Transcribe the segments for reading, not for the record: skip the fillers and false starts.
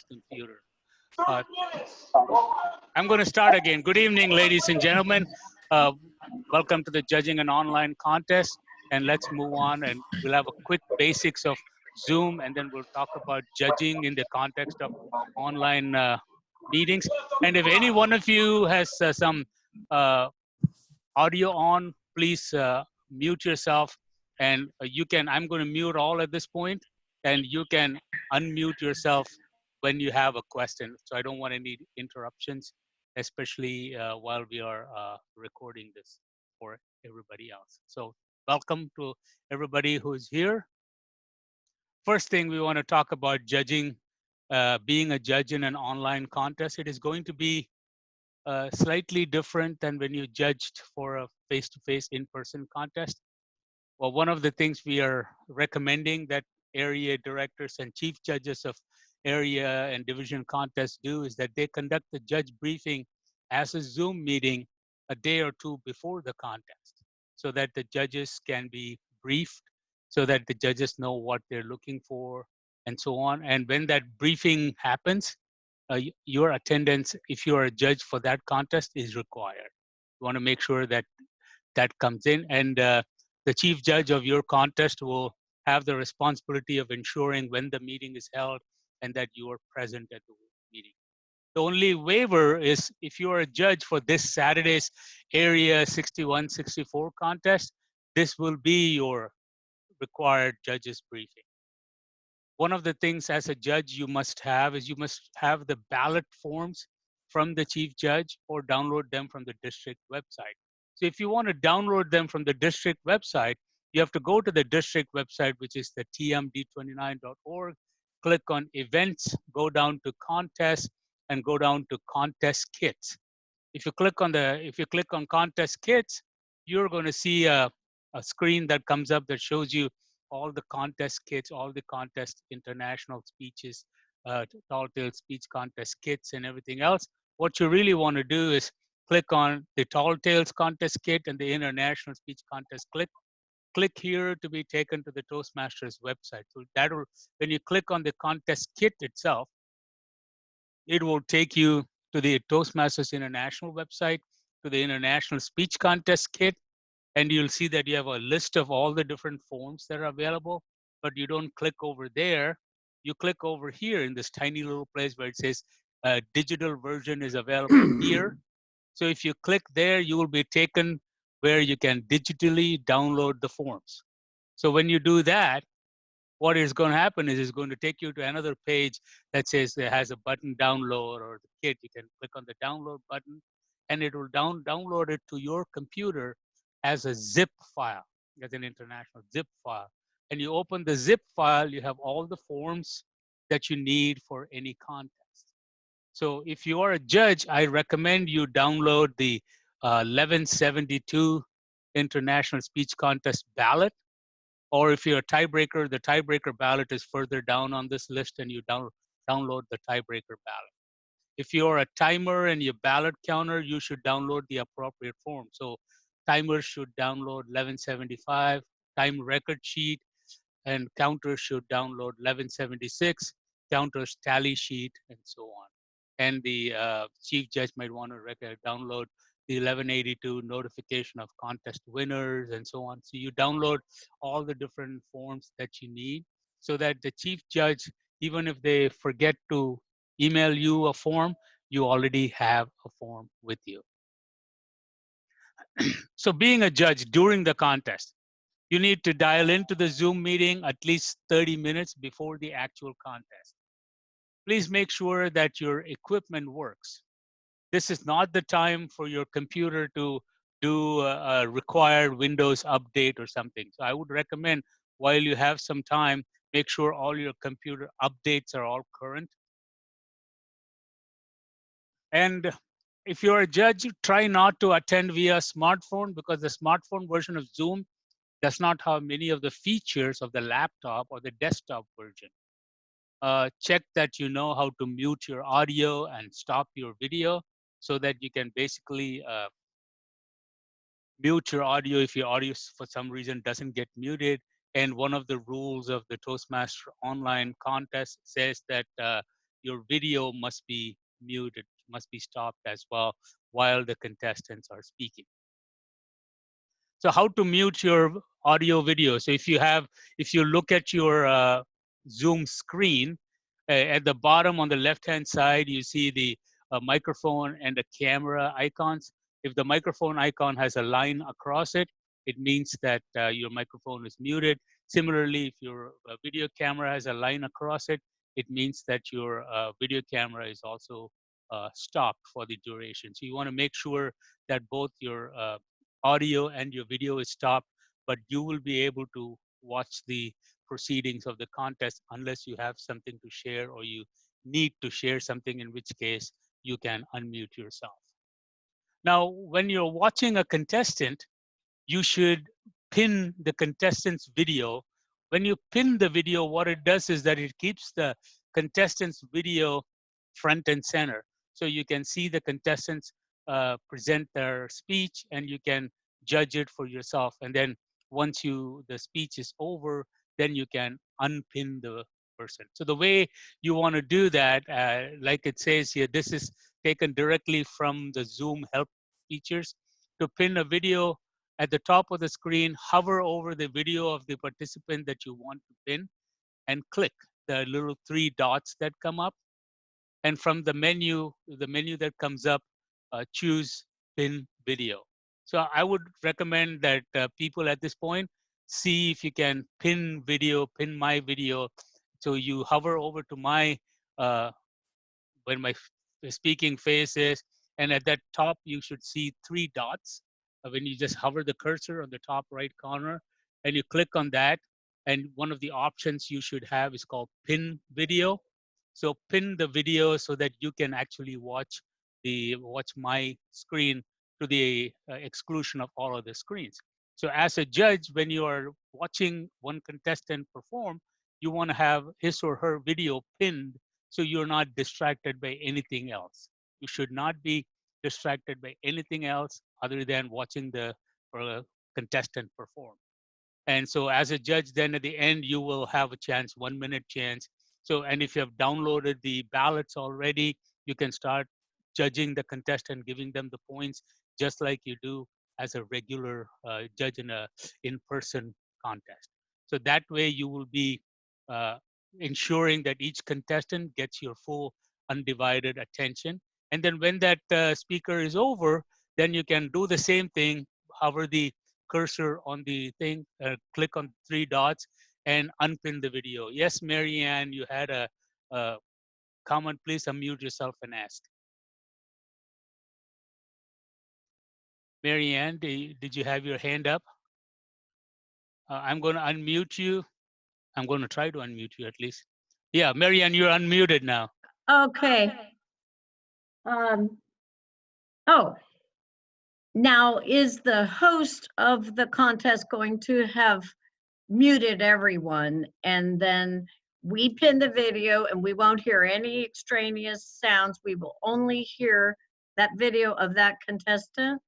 computer. Uh, I'm going to start again. Good evening, ladies and gentlemen. Uh, Welcome to the Judging an Online Contest. And let's move on and we'll have a quick basics of Zoom and then we'll talk about judging in the context of online meetings. And if any one of you has some uh, audio on, please mute yourself and I'm going to mute all at this point and you can unmute yourself when you have a question. So I don't want any interruptions, especially while we are recording this for everybody else. So welcome to everybody who's here. First thing we want to talk about judging, being a judge in an online contest. It is going to be slightly different than when you judged for a face-to-face in-person contest. Well, one of the things we are recommending that area directors and chief judges of area and division contests do is that they conduct the judge briefing as a Zoom meeting a day or two before the contest so that the judges can be briefed, so that the judges know what they're looking for and so on. And when that briefing happens, your attendance, if you are a judge for that contest, is required. You want to make sure that that comes in, and the chief judge of your contest will have the responsibility of ensuring when the meeting is held and that you are present at the meeting. The only waiver is if you are a judge for this Saturday's Area 61-64 contest, this will be your required judge's briefing. One of the things as a judge you must have is you must have the ballot forms from the chief judge or download them from the district website. So if you want to download them from the district website, you have to go to the district website, which is the tmd29.org, click on events, go down to contests, and go down to contest kits. If you click on contest kits, you're going to see a screen that comes up that shows you all the contest kits, all the contest international speeches, tall tale speech contest kits and everything else. What you really want to do is click on the tall tales contest kit and the international speech contest click here to be taken to the Toastmasters website. So that will, when you click on the contest kit itself, it will take you to the Toastmasters International website, to the International Speech Contest Kit, and you'll see that you have a list of all the different forms that are available, but you don't click over there. You click over here in this tiny little place where it says digital version is available here. So if you click there, you will be taken where you can digitally download the forms. So when you do that, what is going to happen is it's going to take you to another page that says it has a button download or the kit. You can click on the download button and it will download it to your computer as a zip file, as an international zip file. And you open the zip file, you have all the forms that you need for any contest. So if you are a judge, I recommend you download the 1172 International Speech Contest ballot. Or if you're a tiebreaker, the tiebreaker ballot is further down on this list and you download the tiebreaker ballot. If you're a timer and your ballot counter, you should download the appropriate form. So timers should download 1175, time record sheet, and counters should download 1176, counters tally sheet, and so on. And the chief judge might want to download the 1182 notification of contest winners and so on. So you download all the different forms that you need so that the chief judge, even if they forget to email you a form, you already have a form with you. So being a judge during the contest, you need to dial into the Zoom meeting at least 30 minutes before the actual contest. Please make sure that your equipment works. This is not the time for your computer to do a required Windows update or something. So I would recommend while you have some time, make sure all your computer updates are all current. And if you're a judge, try not to attend via smartphone because the smartphone version of Zoom does not have many of the features of the laptop or the desktop version. Check that you know how to mute your audio and stop your video so that you can basically mute your audio if your audio for some reason doesn't get muted. And one of the rules of the Toastmaster online contest says that your video must be muted, must be stopped as well while the contestants are speaking. So how to mute your audio video? So if you look at your Zoom screen, at the bottom on the left-hand side, you see the microphone and the camera icons. If the microphone icon has a line across it, it means that your microphone is muted. Similarly, if your video camera has a line across it, it means that your video camera is also stopped for the duration. So you want to make sure that both your audio and your video is stopped, but you will be able to watch the proceedings of the contest unless you have something to share or you need to share something, in which case you can unmute yourself. Now, when you're watching a contestant, you should pin the contestant's video. When you pin the video, what it does is that it keeps the contestant's video front and center. So you can see the contestants present their speech and you can judge it for yourself. And then once the speech is over, then you can unpin the person. So the way you want to do that, like it says here, this is taken directly from the Zoom help features. To pin a video, at the top of the screen, hover over the video of the participant that you want to pin and click the little 3 dots that come up. And from the menu that comes up, choose pin video. So I would recommend that people at this point see if you can pin video, pin my video. So you hover over to my, when my speaking face is, and at that top, you should see 3 dots. When you just hover the cursor on the top right corner and you click on that, and one of the options you should have is called pin video. So pin the video so that you can actually watch my screen to the exclusion of all other screens. So as a judge, when you are watching one contestant perform, you want to have his or her video pinned so you're not distracted by anything else. You should not be distracted by anything else other than watching the contestant perform. And so as a judge, then at the end, you will have a chance, 1 minute chance. So, and if you have downloaded the ballots already, you can start judging the contestant, giving them the points, just like you do as a regular judge in a in-person contest. So that way you will be ensuring that each contestant gets your full undivided attention. And then when that speaker is over, then you can do the same thing, hover the cursor on the thing, click on 3 dots and unpin the video. Yes, Marianne, you had a comment. Please unmute yourself and ask. Marianne, did you have your hand up? I'm going to unmute you. I'm going to try to unmute you at least. Yeah, Marianne, you're unmuted now. Okay. Oh, now is the host of the contest going to have muted everyone, and then we pin the video and we won't hear any extraneous sounds? We will only hear that video of that contestant?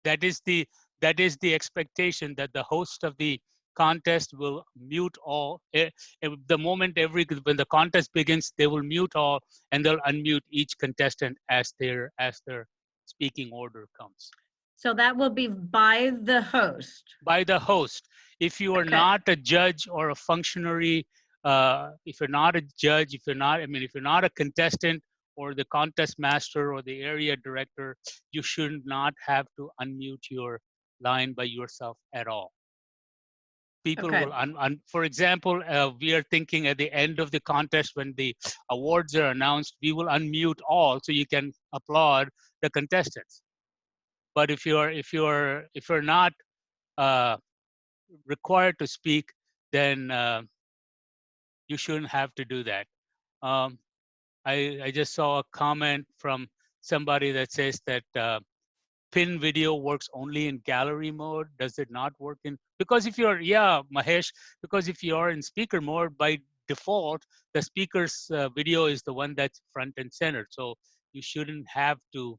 That is the expectation, that the host of the contest will mute all. The moment when the contest begins, they will mute all and they'll unmute each contestant as their speaking order comes. So that will be by the host? By the host. If you are not a judge or a functionary, if you're not a judge, if you're not a contestant or the contest master or the area director, you should not have to unmute your line by yourself at all. People will, for example, we are thinking at the end of the contest when the awards are announced, we will unmute all so you can applaud the contestants. But if you're not required to speak, then you shouldn't have to do that. I just saw a comment from somebody that says that pin video works only in gallery mode. Does it not work in? Because if you're, Mahesh, because if you are in speaker mode, by default, the speaker's video is the one that's front and center. So you shouldn't have to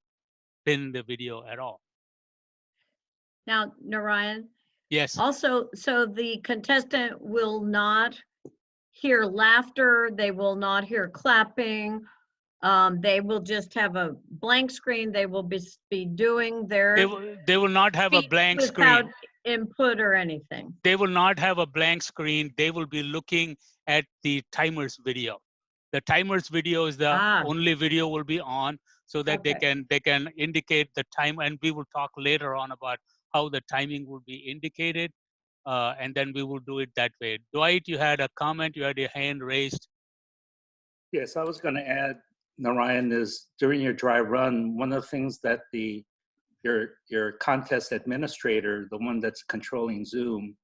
pin the video at all. Now, Narayan? Yes. Also, so the contestant will not hear laughter, they will not hear clapping They will just have a blank screen. They will be doing their They will not have a speech blank without screen. input or anything. They will not have a blank screen. They will be looking at the timer's video. The timer's video is the only video will be on, so that they can indicate the time, and we will talk later on about how the timing will be indicated, and then we will do it that way. Dwight, you had a comment, you had your hand raised. Yes, I was going to add, Narayan, is during your dry run, one of the things that your contest administrator, the one that's controlling Zoom,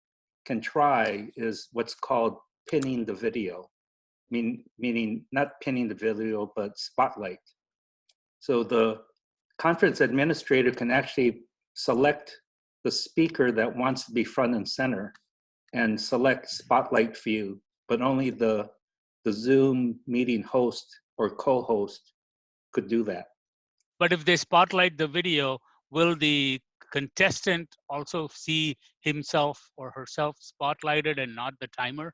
can try is what's called pinning the video, meaning not pinning the video, but spotlight. So the conference administrator can actually select the speaker that wants to be front and center and select spotlight view, but only the Zoom meeting host or co-host could do that. But if they spotlight the video, will the contestant also see himself or herself spotlighted and not the timer?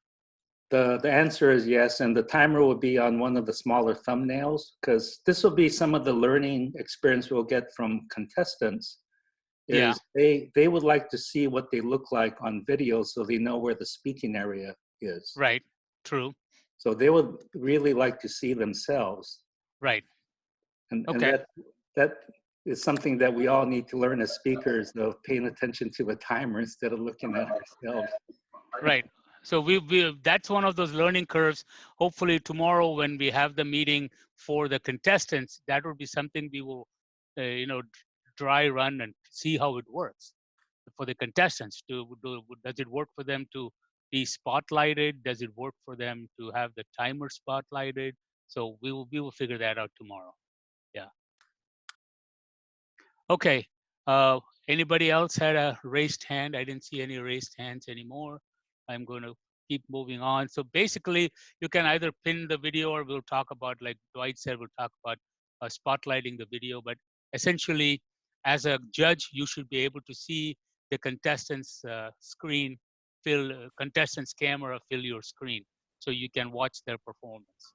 The answer is yes, and the timer will be on one of the smaller thumbnails, because this will be some of the learning experience we'll get from contestants. Is they would like to see what they look like on video so they know where the speaking area is. Right, true. So they would really like to see themselves. Right. And that is something that we all need to learn as speakers, of paying attention to the timer instead of looking at ourselves. Right. So that's one of those learning curves. Hopefully tomorrow when we have the meeting for the contestants, that will be something we will, dry run and see how it works for the contestants. Does it work for them to be spotlighted? Does it work for them to have the timer spotlighted? So we will figure that out tomorrow. Yeah. Okay. Anybody else had a raised hand? I didn't see any raised hands anymore. I'm going to keep moving on. So basically, you can either pin the video, or we'll talk about, like Dwight said, we'll talk about spotlighting the video. But essentially, as a judge, you should be able to see the contestant's screen, contestant's camera fill your screen, so you can watch their performance.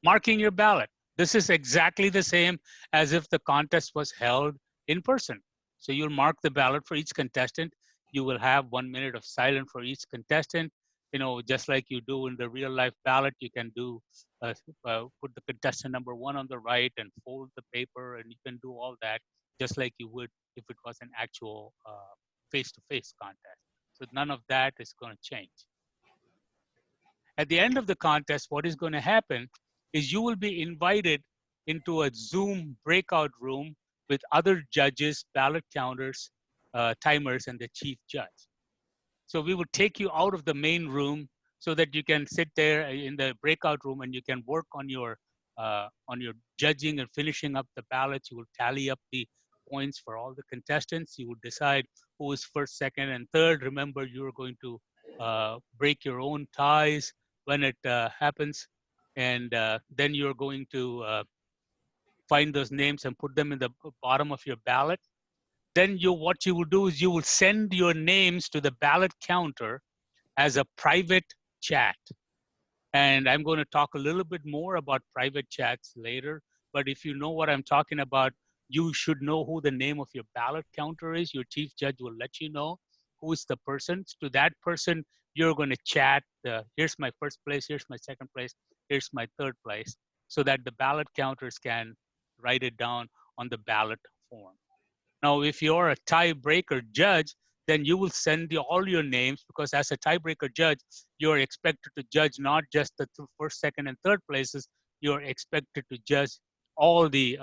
Marking your ballot. This is exactly the same as if the contest was held in person. So you'll mark the ballot for each contestant. You will have 1 minute of silence for each contestant. Just like you do in the real life ballot, you can do put the contestant number 1 on the right and fold the paper, and you can do all that just like you would if it was an actual face-to-face contest. So none of that is going to change. At the end of the contest, what is going to happen is you will be invited into a Zoom breakout room with other judges, ballot counters, timers, and the chief judge. So we will take you out of the main room so that you can sit there in the breakout room and you can work on your judging and finishing up the ballots. You will tally up the points for all the contestants. You will decide who is first, second, and third. Remember, you're going to break your own ties when it happens. And then you're going to find those names and put them in the bottom of your ballot. Then what you will do is you will send your names to the ballot counter as a private chat. And I'm going to talk a little bit more about private chats later. But if you know what I'm talking about, you should know who the name of your ballot counter is. Your chief judge will let you know who is the person. To that person, you're going to chat, here's my first place, here's my second place, here's my third place, so that the ballot counters can write it down on the ballot form. Now, if you're a tiebreaker judge, then you will send all your names, because as a tiebreaker judge, you're expected to judge not just the first, second, and third places. You're expected to judge all the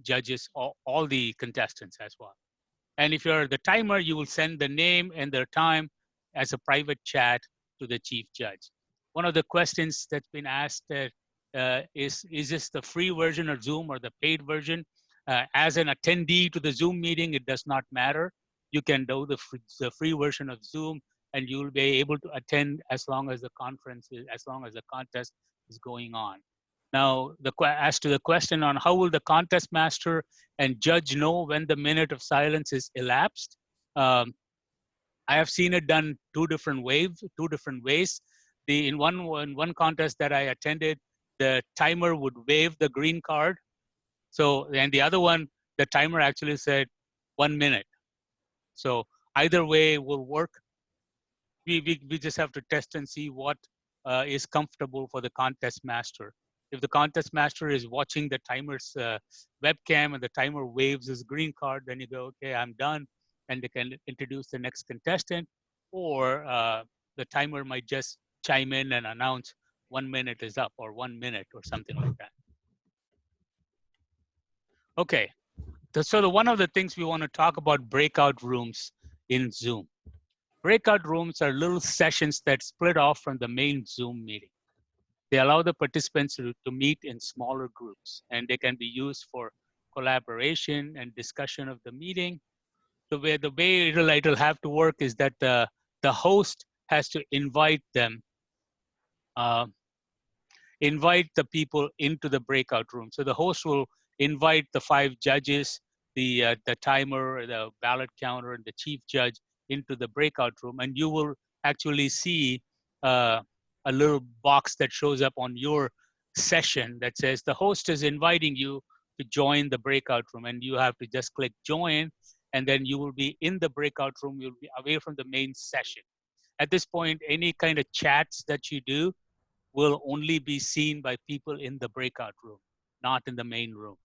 judges, all the contestants as well. And if you're the timer, you will send the name and their time as a private chat to the chief judge. One of the questions that's been asked is this the free version of Zoom or the paid version? As an attendee to the Zoom meeting, it does not matter. You can do the free version of Zoom, and you'll be able to attend as long as the contest is going on. Now, as to the question on how will the contest master and judge know when the minute of silence is elapsed, I have seen it done two different ways. In one contest that I attended, the timer would wave the green card. So, and the other one, the timer actually said 1 minute. So either way will work. We just have to test and see what is comfortable for the contest master. If the contest master is watching the timer's webcam and the timer waves his green card, then you go, okay, I'm done, and they can introduce the next contestant, or the timer might just chime in and announce 1 minute is up, or 1 minute, or something like that. Okay, so one of the things we want to talk about breakout rooms in Zoom. Breakout rooms are little sessions that split off from the main Zoom meeting. They allow the participants to meet in smaller groups, and they can be used for collaboration and discussion of the meeting. The way it'll have to work is that the host has to invite them, invite the people into the breakout room. So the host will invite the 5 judges, the timer, the ballot counter, and the chief judge into the breakout room, and you will actually see a little box that shows up on your session that says the host is inviting you to join the breakout room, and you have to just click join, and then you will be in the breakout room. You'll be away from the main session. At this point, any kind of chats that you do will only be seen by people in the breakout room, not in the main room.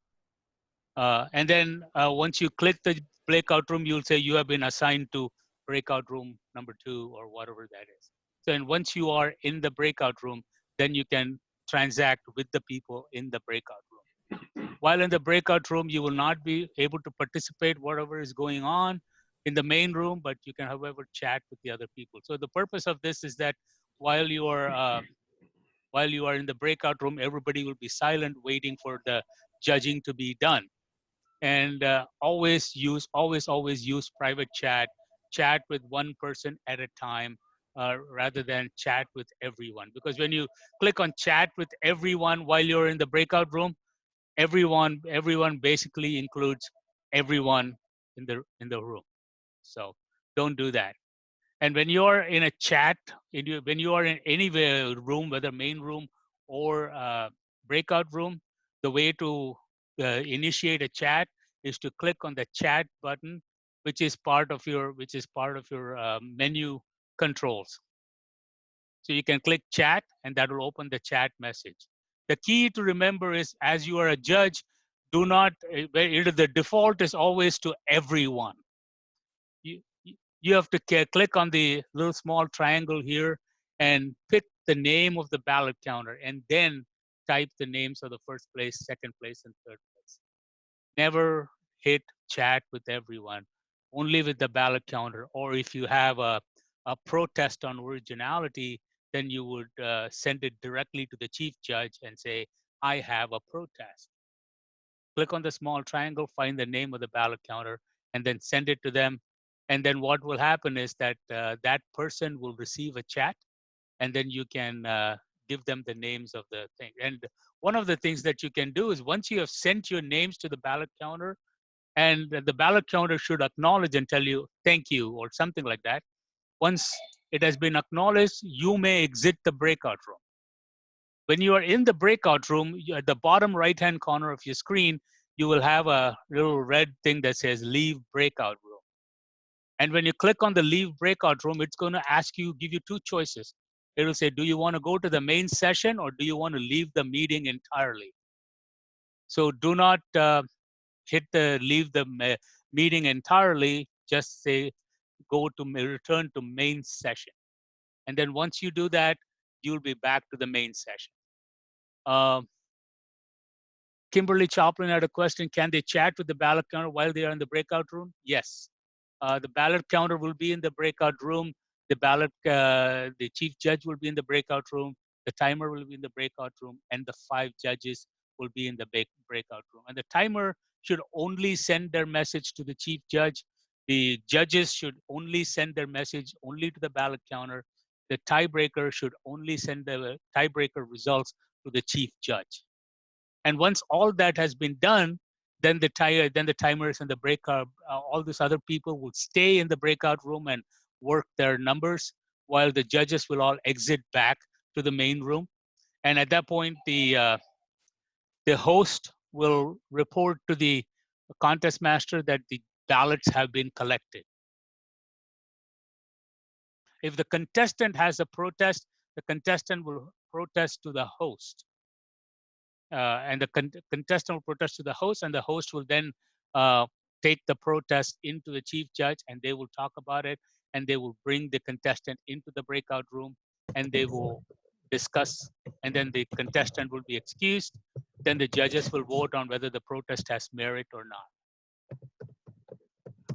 And then once you click the breakout room, you'll say you have been assigned to breakout room number 2 or whatever that is. So and once you are in the breakout room, then you can transact with the people in the breakout room. While in the breakout room, you will not be able to participate whatever is going on in the main room, but you can, however, chat with the other people. So the purpose of this is that while you are in the breakout room, everybody will be silent, waiting for the judging to be done. And always use private chat. Chat with one person at a time rather than chat with everyone. Because when you click on chat with everyone while you're in the breakout room, everyone basically includes everyone in the room. So don't do that. And when you're in a chat, when you are in any room, whether main room or breakout room, the way to initiate a chat is to click on the chat button, which is part of your menu controls. So you can click chat, and that will open the chat message. The key to remember is, as you are a judge, do not. The default is always to everyone. You have to click on the little small triangle here and pick the name of the ballot counter, and then type the names of the first place, second place, and third place. Never hit chat with everyone, only with the ballot counter. Or if you have a protest on originality, then you would send it directly to the chief judge and say, I have a protest. Click on the small triangle, find the name of the ballot counter, and then send it to them. And then what will happen is that that person will receive a chat, and then you can give them the names of the thing. And one of the things that you can do is, once you have sent your names to the ballot counter, and the ballot counter should acknowledge and tell you thank you or something like that. Once it has been acknowledged, you may exit the breakout room. When you are in the breakout room, at the bottom right-hand corner of your screen, you will have a little red thing that says leave breakout room. And when you click on the leave breakout room, it's going to give you 2 choices. It will say, do you want to go to the main session, or do you want to leave the meeting entirely? So do not leave the meeting entirely. Just say return to main session. And then once you do that, you'll be back to the main session. Kimberly Choplin had a question. Can they chat with the ballot counter while they are in the breakout room? Yes. The ballot counter will be in the breakout room. The chief judge will be in the breakout room. The timer will be in the breakout room, and the 5 judges will be in the breakout room. And the timer should only send their message to the chief judge. The judges should only send their message only to the ballot counter. The tiebreaker should only send the tiebreaker results to the chief judge. And once all that has been done, then the timers and the breakout, all these other people will stay in the breakout room and work their numbers. while the judges will all exit back to the main room. And at that point, the host will report to the contest master that the ballots have been collected. If the contestant has a protest, the contestant will protest to the host. And the contestant will protest to the host, and the host will then take the protest into the chief judge, and they will talk about it, and they will bring the contestant into the breakout room, and they will discuss, and then the contestant will be excused. Then the judges will vote on whether the protest has merit or not.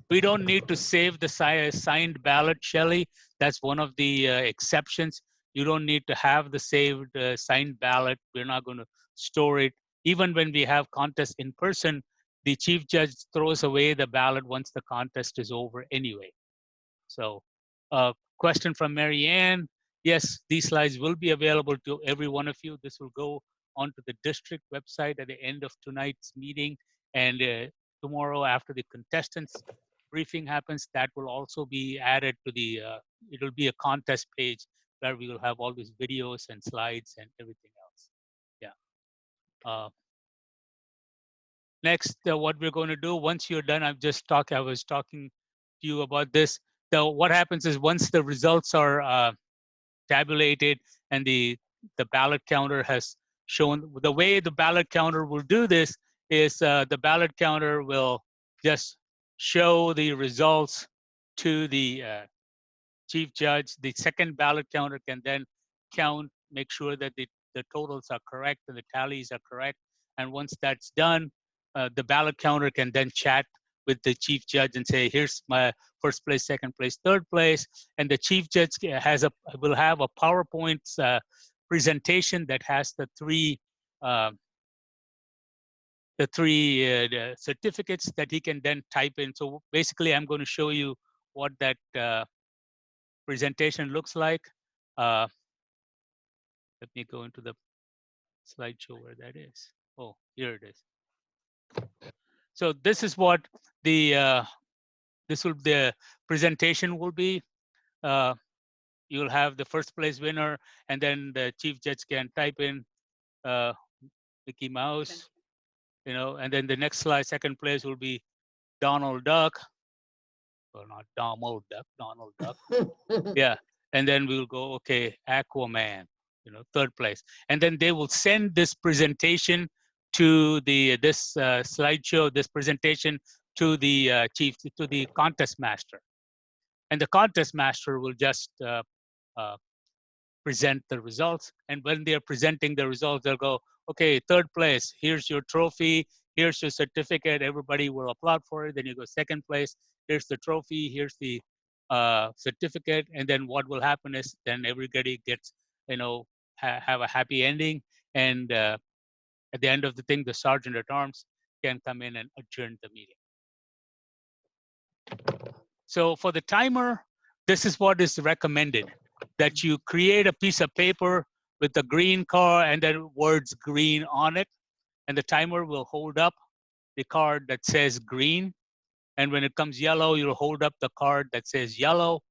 We don't need to save the signed ballot, Shelley. That's one of the exceptions. You don't need to have the saved signed ballot. We're not going to store it. Even when we have contests in person, the chief judge throws away the ballot once the contest is over anyway. So, question from Mary Ann. Yes, these slides will be available to every one of you. This will go onto the district website at the end of tonight's meeting. And tomorrow after the contestants briefing happens, that will also be added to the, it'll be a contest page where we will have all these videos and slides and everything else. Yeah. Next, what we're going to do, once you're done, I was talking to you about this. So what happens is once the results are tabulated and the ballot counter has shown, the way the ballot counter will do this is the ballot counter will just show the results to the chief judge. The second ballot counter can then count, make sure that the totals are correct and the tallies are correct. And once that's done, the ballot counter can then chat with the chief judge and say, here's my first place, second place, third place. And the chief judge will have a PowerPoint presentation that has the three certificates that he can then type in. So basically, I'm going to show you what that presentation looks like. Let me go into the slideshow where that is. Oh, here it is. So this is what the presentation will be. You'll have the first place winner, and then the chief judge can type in Mickey Mouse, you know, and then the next slide, second place will be Donald Duck. Well, not Donald Duck, Donald Duck. Yeah, and then we'll go, okay, Aquaman, you know, third place. And then they will send this presentation to this slideshow, this presentation to the to the contest master. And the contest master will just present the results. And when they're presenting the results, they'll go, okay, third place, here's your trophy, here's your certificate, everybody will applaud for it. Then you go second place, here's the trophy, here's the certificate. And then what will happen is then everybody gets, you know, have a happy ending. And at the end of the thing, the sergeant at arms can come in and adjourn the meeting. So for the timer, this is what is recommended, that you create a piece of paper with the green card and then words green on it. And the timer will hold up the card that says green. And when it comes yellow, you'll hold up the card that says yellow,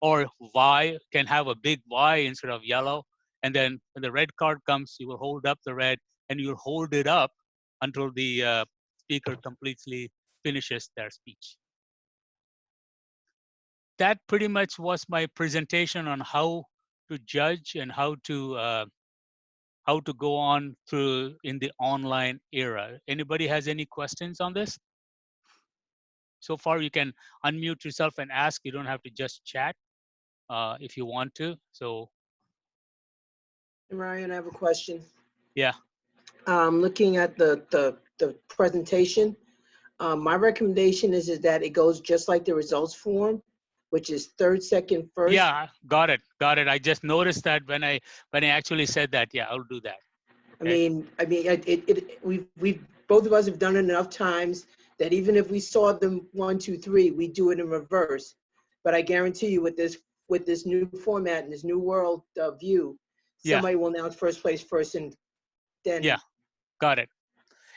or Y, can have a big Y instead of yellow. And then when the red card comes, you will hold up the red, and you'll hold it up until the speaker completely finishes their speech. That pretty much was my presentation on how to judge and how to go on through in the online era. Anybody has any questions on this? So far, you can unmute yourself and ask. You don't have to just chat if you want to. So, Ryan, I have a question. Yeah. Looking at the presentation, my recommendation is that it goes just like the results form, which is third, second, first. Yeah, got it. I just noticed that when I actually said that. Yeah, I'll do that. Okay. I mean, we've both of us have done it enough times that even if we saw them 1, 2, 3, we do it in reverse. But I guarantee you, with this new format and this new world view, somebody will announce first place first, and then. Yeah, got it.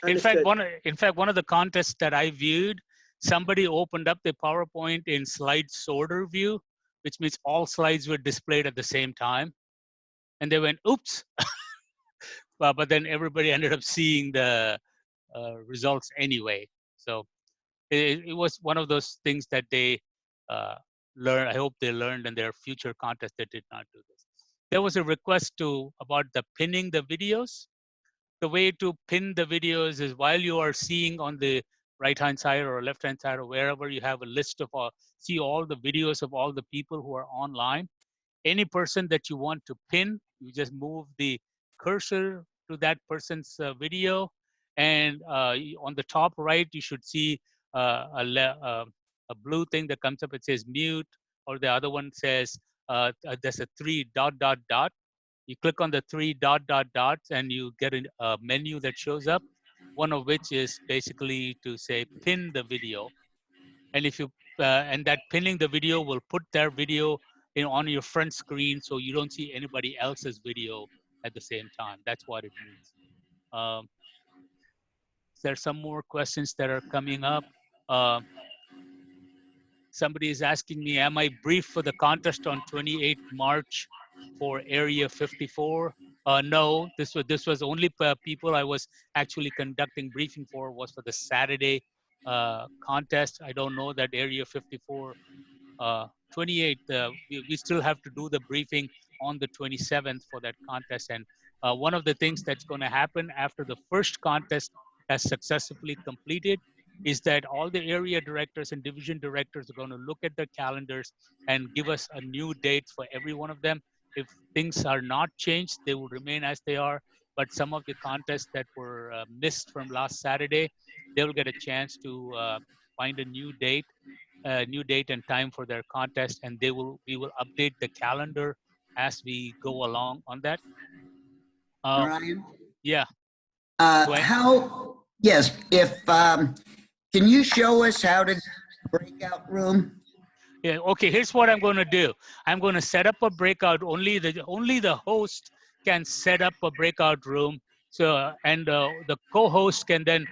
Understood. In fact, one of the contests that I viewed, somebody opened up the PowerPoint in slide sorter view. which means all slides were displayed at the same time. And they went, oops. But then everybody ended up seeing the results anyway. So it was one of those things that they learned. I hope they learned in their future contests that did not do this. There was a request about the pinning the videos. The way to pin the videos is while you are seeing on the right-hand side or left-hand side or wherever you have a list of see all the videos of all the people who are online. Any person that you want to pin, you just move the cursor to that person's video, and on the top right, you should see a blue thing that comes up. It says mute, or the other one says there's a 3 ... You click on the 3 ... and you get a menu that shows up, one of which is basically to say pin the video. And if you and that pinning the video will put their video on your front screen, so you don't see anybody else's video at the same time. That's what it means. There's some more questions that are coming up. Somebody is asking me, am I briefed for the contest on 28 March for Area 54? No, this was only people I was actually conducting briefing for was for the Saturday contest. I don't know that Area 54, 28, we still have to do the briefing on the 27th for that contest. And one of the things that's going to happen after the first contest has successfully completed is that all the area directors and division directors are going to look at their calendars and give us a new date for every one of them. If things are not changed, they will remain as they are. But some of the contests that were missed from last Saturday, they will get a chance to find a new date and time for their contest, and we will update the calendar as we go along on that. Ryan? Yeah. Yes, can you show us how to breakout room? Yeah, okay, here's what I'm going to do. I'm going to set up a breakout. Only the host can set up a breakout room. So, and the co-host can then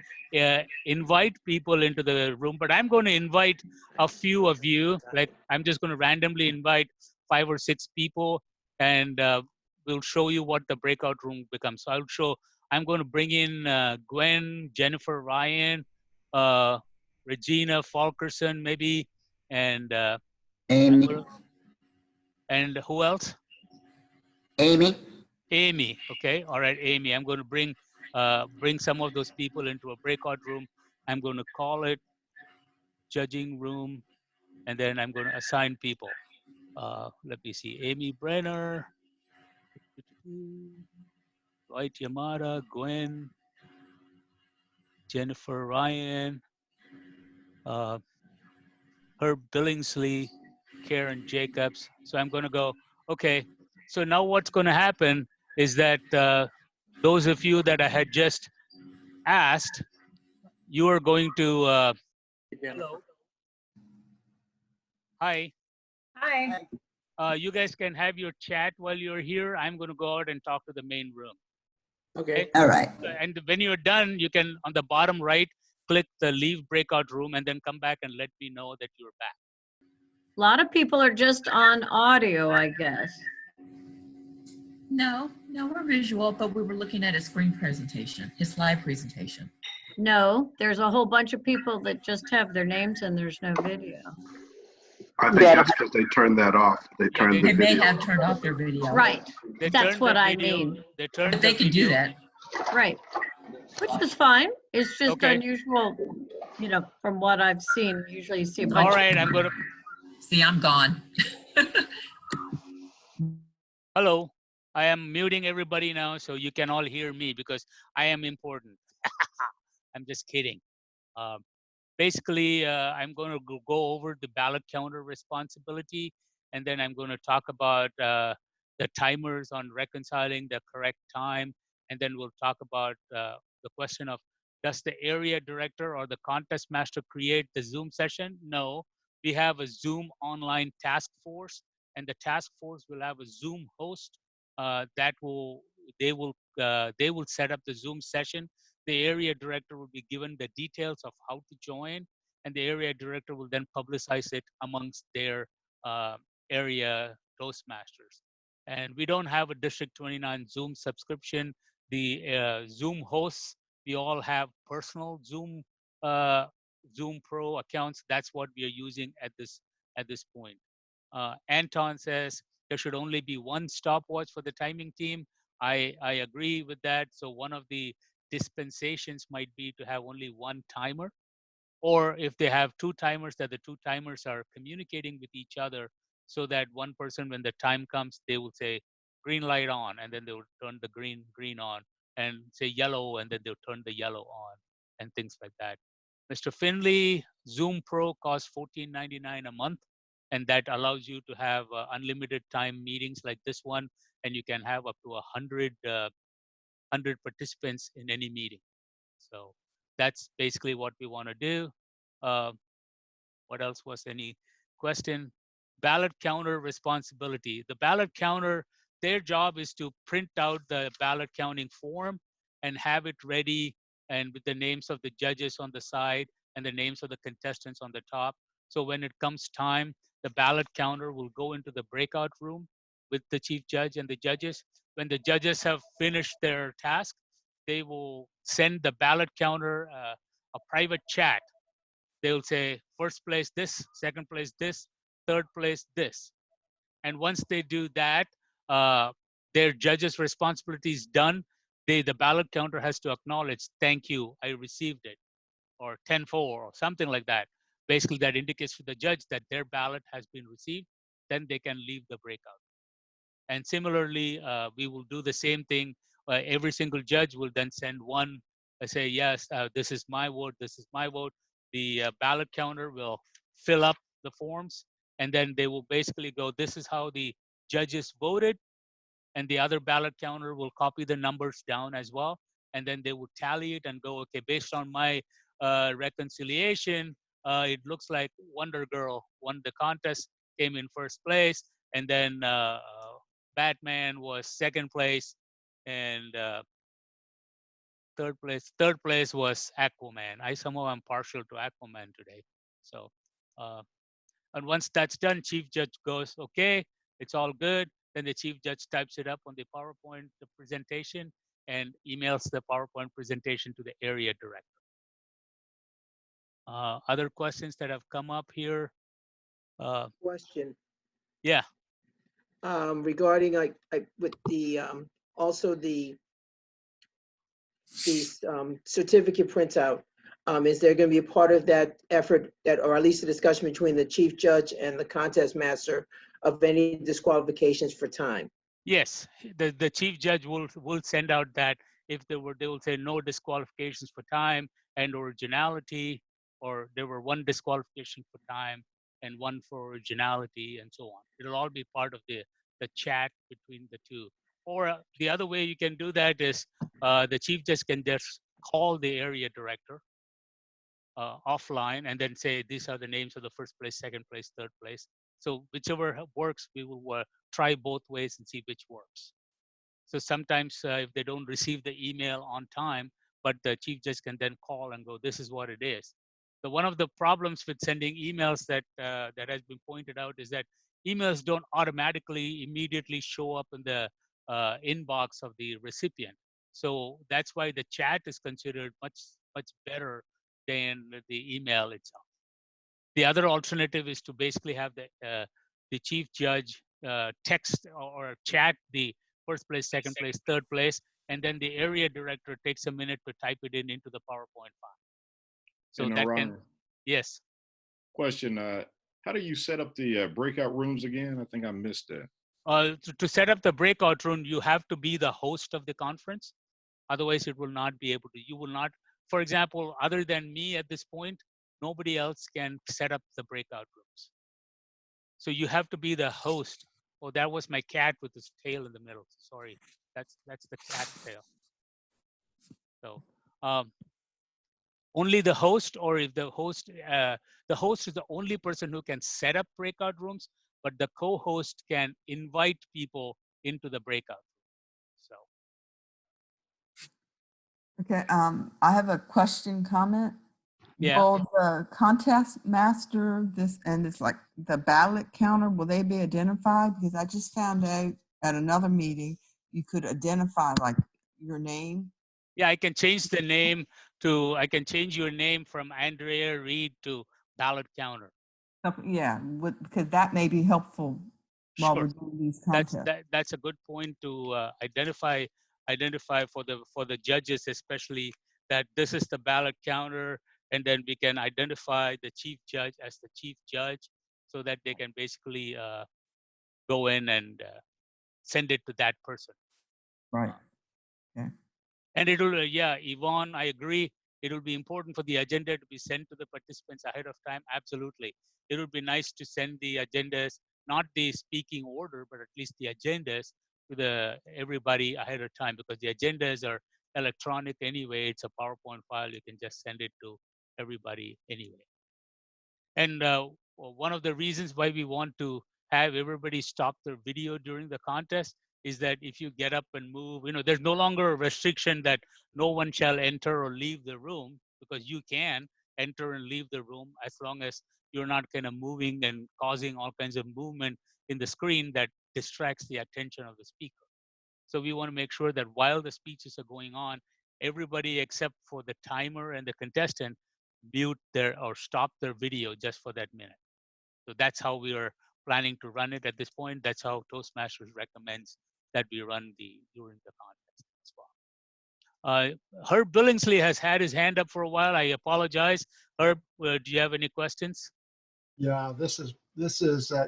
invite people into the room. But I'm going to invite a few of you. Like, I'm just going to randomly invite 5 or 6 people, and we'll show you what the breakout room becomes. So I'm going to bring in Gwen, Jennifer Ryan, Regina Falkerson, maybe, and Amy. And who else? Amy. Amy. Okay. All right, Amy. I'm going to bring some of those people into a breakout room. I'm going to call it judging room, and then I'm going to assign people. Let me see. Amy Brenner, Dwight Yamada, Gwen, Jennifer Ryan, Herb Billingsley, Karen Jacobs. So I'm going to go, okay, so now what's going to happen is that those of you that I had just asked, you are going to, hello. Hi. Hi. You guys can have your chat while you're here. I'm going to go out and talk to the main room. Okay. All right. And when you're done, you can, on the bottom right, click the leave breakout room and then come back and let me know that you're back. A lot of people are just on audio, I guess. No, we're visual, but we were looking at his screen presentation, his slide presentation. No, there's a whole bunch of people that just have their names and there's no video. I think that's because they turned that off. They turned the They may video. have turned off their video. Right, They that's turned what the I video- mean. They turned But they the can do video- that. Right, which is fine. It's just Okay. unusual, from what I've seen. Usually you see a bunch All of right, I'm going to, See, I'm gone. hello. I am muting everybody now so you can all hear me because I am important. I'm just kidding. Basically, I'm going to go over the ballot counter responsibility, and then I'm going to talk about the timers on reconciling the correct time, and then we'll talk about the question of, does the area director or the contest master create the Zoom session? No, we have a Zoom online task force, and the task force will have a Zoom host they will set up the Zoom session. The area director will be given the details of how to join, and the area director will then publicize it amongst their area Toastmasters. And we don't have a District 29 Zoom subscription. The Zoom hosts, we all have personal Zoom Pro accounts. That's what we are using at this point. Anton says there should only be one stopwatch for the timing team. I agree with that. So one of the dispensations might be to have only one timer, or if they have two timers, that the two timers are communicating with each other, so that one person, when the time comes, they will say green light on, and then they will turn the green on, and say yellow, and then they'll turn the yellow on, and things like that. Mr. Finley, Zoom Pro costs $14.99 a month, and that allows you to have unlimited time meetings like this one, and you can have up to 100 participants in any meeting. So that's basically what we want to do. What else was any question? Ballot counter responsibility. The ballot counter, their job is to print out the ballot counting form and have it ready, and with the names of the judges on the side and the names of the contestants on the top. So when it comes time, the ballot counter will go into the breakout room with the chief judge and the judges. When the judges have finished their task, they will send the ballot counter a private chat. They will say first place this, second place this, third place this. And once they do that, their judge's responsibility is done. The ballot counter has to acknowledge, thank you, I received it, or 10-4, or something like that. Basically, that indicates to the judge that their ballot has been received. Then they can leave the breakout. And similarly, we will do the same thing. Every single judge will then send one, say, yes, this is my vote, this is my vote. The ballot counter will fill up the forms, and then they will basically go, this is how the judges voted, and the other ballot counter will copy the numbers down as well, and then they will tally it and go, okay, based on my reconciliation, it looks like Wonder Girl won the contest, came in first place, and then Batman was second place, and third place was Aquaman. I somehow am partial to Aquaman today. So, and once that's done, chief judge goes, okay, it's all good. Then the chief judge types it up on the PowerPoint presentation and emails the PowerPoint presentation to the area director. Other questions that have come up here? Question. Yeah. Regarding like with the also the certificate printout, is there going to be a part of that effort, that, or at least a discussion between the chief judge and the contest master of any disqualifications for time? Yes, the chief judge will send out that if they will say no disqualifications for time and originality, or there were one disqualification for time and one for originality, and so on. It'll all be part of the chat between the two. Or the other way you can do that is the chief judge can just call the area director offline and then say, these are the names of the first place, second place, third place. So whichever works, we will try both ways and see which works. So sometimes if they don't receive the email on time, but the chief judge can then call and go, this is what it is. So one of the problems with sending emails that has been pointed out is that emails don't automatically immediately show up in the inbox of the recipient. So that's why the chat is considered much better than the email itself. The other alternative is to basically have the chief judge text or chat the first place, second place, third place, and then the area director takes a minute to type it into the PowerPoint file. So And that Orion, can, yes. question, how do you set up the breakout rooms again? I think I missed that. To set up the breakout room, you have to be the host of the conference. Otherwise, it will not be able to. You will not, for example, other than me at this point, nobody else can set up the breakout rooms. So you have to be the host. Oh, that was my cat with his tail in the middle. Sorry, that's the cat tail. So only the host, or if the host is the only person who can set up breakout rooms, but the co-host can invite people into the breakout room. So. Okay, I have a question, comment. Yeah. Will the contest master and it's like the ballot counter, will they be identified? Because I just found out at another meeting, you could identify like your name. Yeah, I can change the name I can change your name from Andrea Reed to ballot counter. Yeah, because that may be helpful while Sure. we're doing these contests. That's a good point to identify for the judges, especially that this is the ballot counter, and then we can identify the chief judge as the chief judge, so that they can basically go in and send it to that person. Right. Yeah. And it'll, yeah, Yvonne, I agree. It'll be important for the agenda to be sent to the participants ahead of time. Absolutely. It would be nice to send the agendas, not the speaking order, but at least the agendas to everybody ahead of time, because the agendas are electronic anyway. It's a PowerPoint file. You can just send it to everybody anyway. And one of the reasons why we want to have everybody stop their video during the contest is that if you get up and move, there's no longer a restriction that no one shall enter or leave the room, because you can enter and leave the room as long as you're not kind of moving and causing all kinds of movement in the screen that distracts the attention of the speaker. So we want to make sure that while the speeches are going on, everybody except for the timer and the contestant mute or stop their video just for that minute. So that's how we are planning to run it at this point. That's how Toastmasters recommends that we run during the contest as well. Herb Billingsley has had his hand up for a while. I apologize. Herb, do you have any questions? Yeah, this is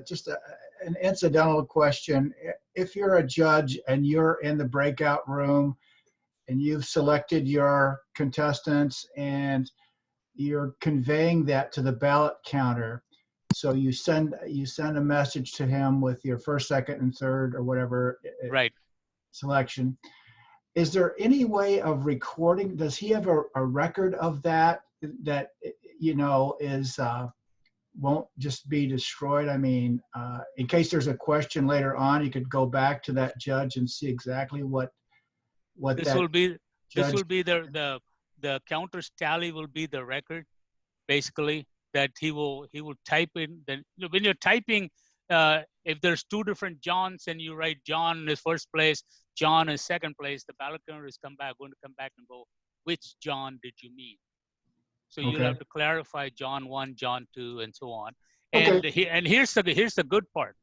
just an incidental question. If you're a judge and you're in the breakout room and you've selected your contestants and you're conveying that to the ballot counter, so you send a message to him with your first, second, and third or whatever right selection. Is there any way of recording? Does he have a record of that is won't just be destroyed? I mean, in case there's a question later on, you could go back to that judge and see exactly what this that will be. judge. This will be the counter's tally will be the record, basically, that he will type in. Then when you're typing, if there's two different Johns and you write John is first place, John is second place, the ballot counter is going to come back and go, which John did you mean? So you'll have to clarify John 1, John 2, and so on. And here's the good part.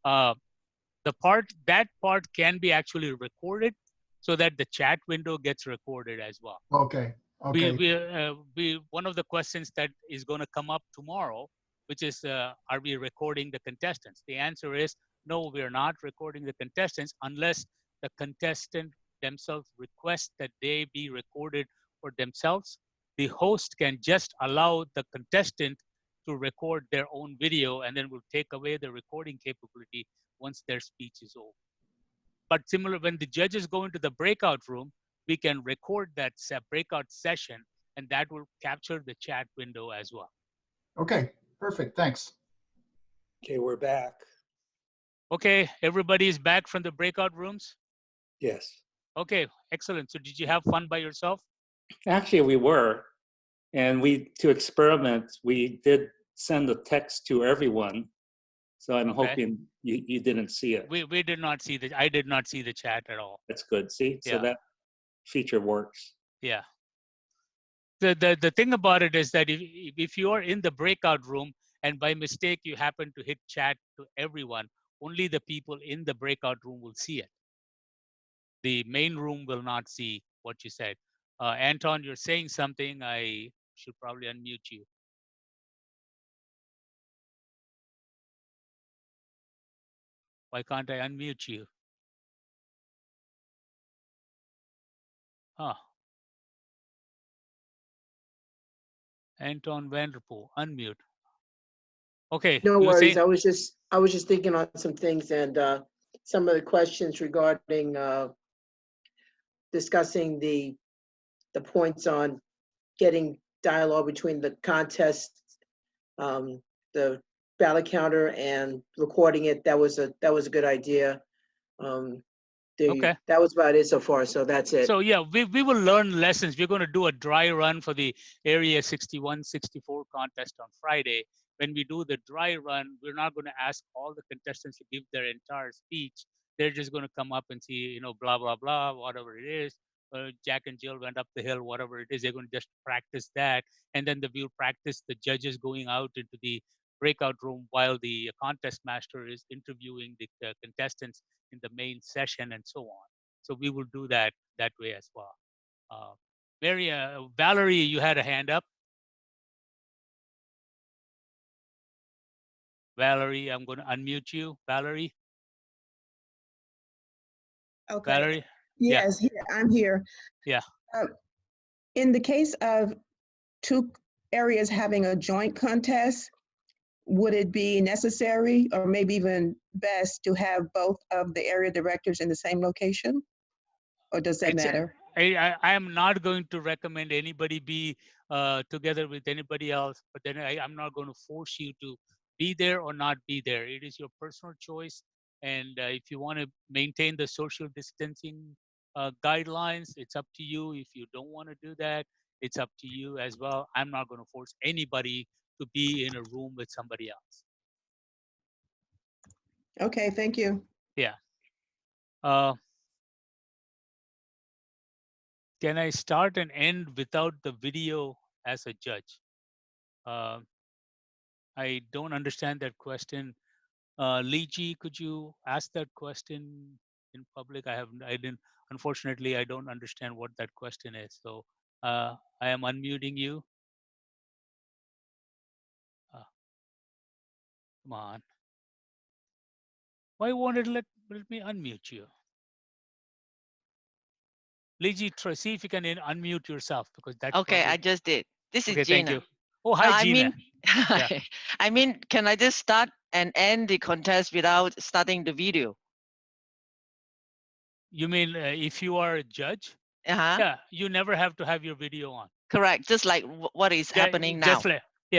That part can be actually recorded, so that the chat window gets recorded as well. Okay. One of the questions that is going to come up tomorrow, which is, are we recording the contestants? The answer is no, we are not recording the contestants unless the contestant themselves request that they be recorded for themselves. The host can just allow the contestant to record their own video, and then will take away the recording capability once their speech is over. But similar, when the judges go into the breakout room, we can record that breakout session, and that will capture the chat window as well. Okay, perfect. Thanks. Okay, we're back. Okay, everybody is back from the breakout rooms? Yes. Okay, excellent. So did you have fun by yourself? Actually, we were. And to experiment, we did send a text to everyone. So I'm hoping you didn't see it. We did not see I did not see the chat at all. That's good. See, Yeah. So that feature works. Yeah. The thing about it is that if you are in the breakout room and by mistake you happen to hit chat to everyone, only the people in the breakout room will see it. The main room will not see what you said. Anton, you're saying something. I should probably unmute you. Why can't I unmute you? Huh. Anton Vanderpool, unmute. Okay. No worries. I was just thinking on some things, and some of the questions regarding discussing the points on getting dialogue between the contest, the ballot counter, and recording it. That was a good idea. Okay. That was about it so far, so that's it. So yeah, we will learn lessons. We're going to do a dry run for the Area 61, 64 contest on Friday. When we do the dry run, we're not going to ask all the contestants to give their entire speech. They're just going to come up and see, you know, blah, blah, blah, whatever it is. Jack and Jill went up the hill, whatever it is. They're going to just practice that. And then we'll practice the judges going out into the breakout room while the contest master is interviewing the contestants in the main session and so on. So we will do that way as well. Valerie, you had a hand up. Valerie, I'm going to unmute you. Valerie. Okay. Valerie. Yes, here, I'm here. Yeah. In the case of two areas having a joint contest, would it be necessary or maybe even best to have both of the area directors in the same location? Or does that matter? I am not going to recommend anybody be together with anybody else, but then I'm not going to force you to be there or not be there. It is your personal choice. And if you want to maintain the social distancing guidelines, it's up to you. If you don't want to do that, it's up to you as well. I'm not going to force anybody to be in a room with somebody else. Okay, thank you. Yeah. Can I start and end without the video as a judge? I don't understand that question. Leeji, could you ask that question in public? Unfortunately, I don't understand what that question is. So I am unmuting you. Come on. Why won't it let me unmute you? Leeji, see if you can unmute yourself because that's okay. probably... I just did. This is Okay, Gina. thank you. Oh, hi, Gina. Yeah. I mean, can I just start and end the contest without starting the video? You mean if you are a judge? Yeah, you never have to have your video on. Correct. Just like what is happening now.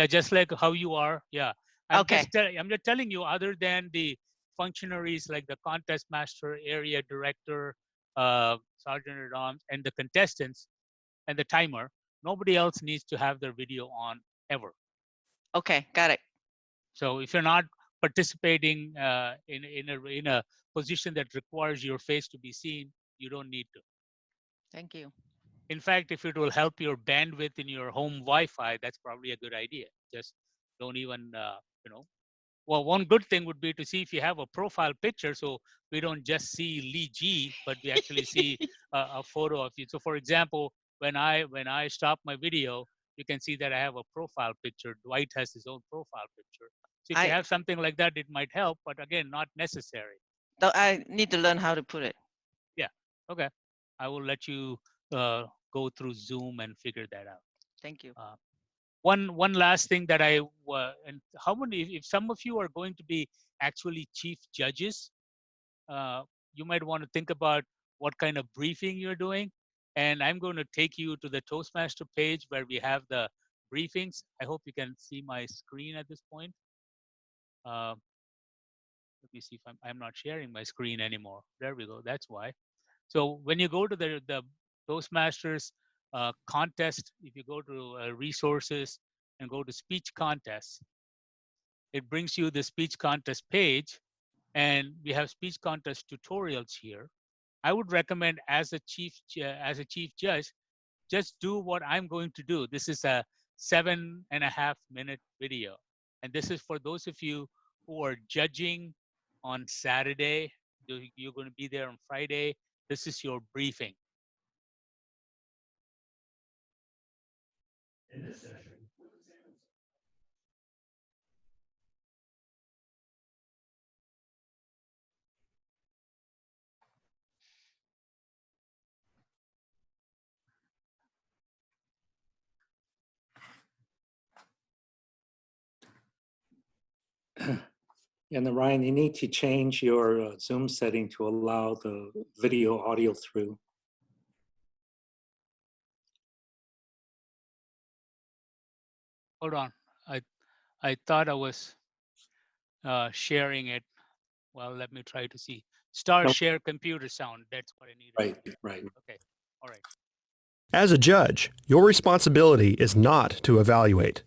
Just like how you are. Yeah. I'm Okay. just telling you, other than the functionaries like the contest master, area director, sergeant at arms, and the contestants and the timer, nobody else needs to have their video on ever. Okay, got it. So if you're not participating in a position that requires your face to be seen, you don't need to. Thank you. In fact, if it will help your bandwidth in your home Wi-Fi, that's probably a good idea. Just don't even, well, one good thing would be to see if you have a profile picture, so we don't just see Lee G, but we actually see a photo of you. So, for example, when I stop my video, you can see that I have a profile picture. Dwight has his own profile picture. So if you have something like that, it might help, but again, not necessary. I need to learn how to put it. Yeah. Okay. I will let you go through Zoom and figure that out. Thank you. One last thing that and how many, if some of you are going to be actually chief judges, you might want to think about what kind of briefing you're doing. And I'm going to take you to the Toastmaster page where we have the briefings. I hope you can see my screen at this point. Let me see if I'm not sharing my screen anymore. There we go. That's why. So when you go to the Toastmasters contest, if you go to resources and go to speech contests, it brings you the speech contest page, and we have speech contest tutorials here. I would recommend as a chief judge, just do what I'm going to do. This is a 7.5 minute video, and this is for those of you who are judging on Saturday. You're going to be there on Friday. This is your briefing. In this session, And Ryan, you need to change your Zoom setting to allow the video audio through. Hold on. I thought I was sharing it. Well, let me try to see. start share computer sound. That's what I need. Right. Okay. All right. As a judge, your responsibility is not to evaluate.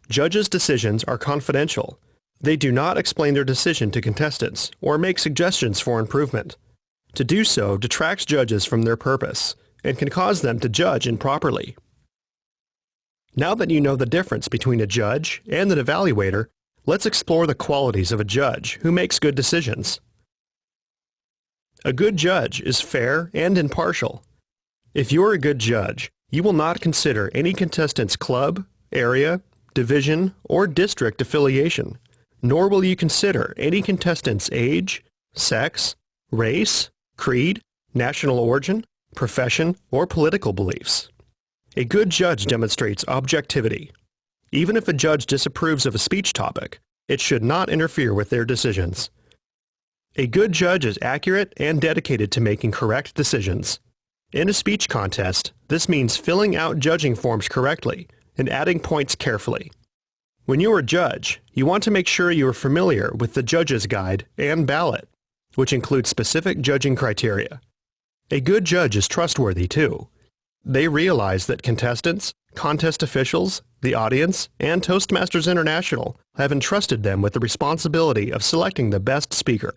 Judges' decisions are confidential. They do not explain their decision to contestants or make suggestions for improvement. To do so detracts judges from their purpose and can cause them to judge improperly. Now that you know the difference between a judge and an evaluator, let's explore the qualities of a judge who makes good decisions. A good judge is fair and impartial. If you're a good judge, you will not consider any contestant's club, area, division, or district affiliation, nor will you consider any contestant's age, sex, race, creed, national origin, profession, or political beliefs. A good judge demonstrates objectivity. Even if a judge disapproves of a speech topic, it should not interfere with their decisions. A good judge is accurate and dedicated to making correct decisions. In a speech contest, this means filling out judging forms correctly and adding points carefully. When you are a judge, you want to make sure you are familiar with the judge's guide and ballot, which includes specific judging criteria. A good judge is trustworthy too. They realize that contestants, contest officials, the audience, and Toastmasters International have entrusted them with the responsibility of selecting the best speaker.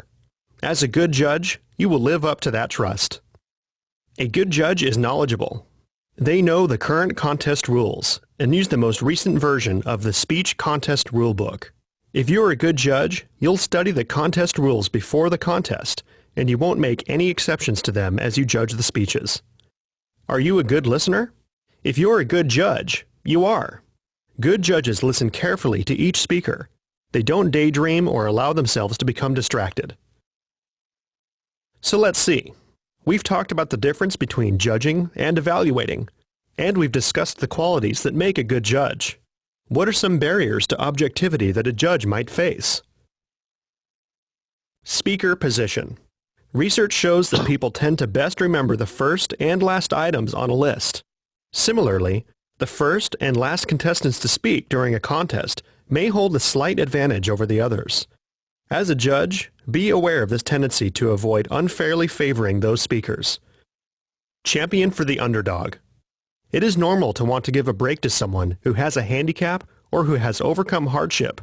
As a good judge, you will live up to that trust. A good judge is knowledgeable. They know the current contest rules and use the most recent version of the Speech Contest Rulebook. If you're a good judge, you'll study the contest rules before the contest, and you won't make any exceptions to them as you judge the speeches. Are you a good listener? If you're a good judge, you are. Good judges listen carefully to each speaker. They don't daydream or allow themselves to become distracted. So let's see. We've talked about the difference between judging and evaluating, and we've discussed the qualities that make a good judge. What are some barriers to objectivity that a judge might face? Speaker position. Research shows that people tend to best remember the first and last items on a list. Similarly, the first and last contestants to speak during a contest may hold a slight advantage over the others. As a judge, be aware of this tendency to avoid unfairly favoring those speakers. Champion for the underdog. It is normal to want to give a break to someone who has a handicap or who has overcome hardship.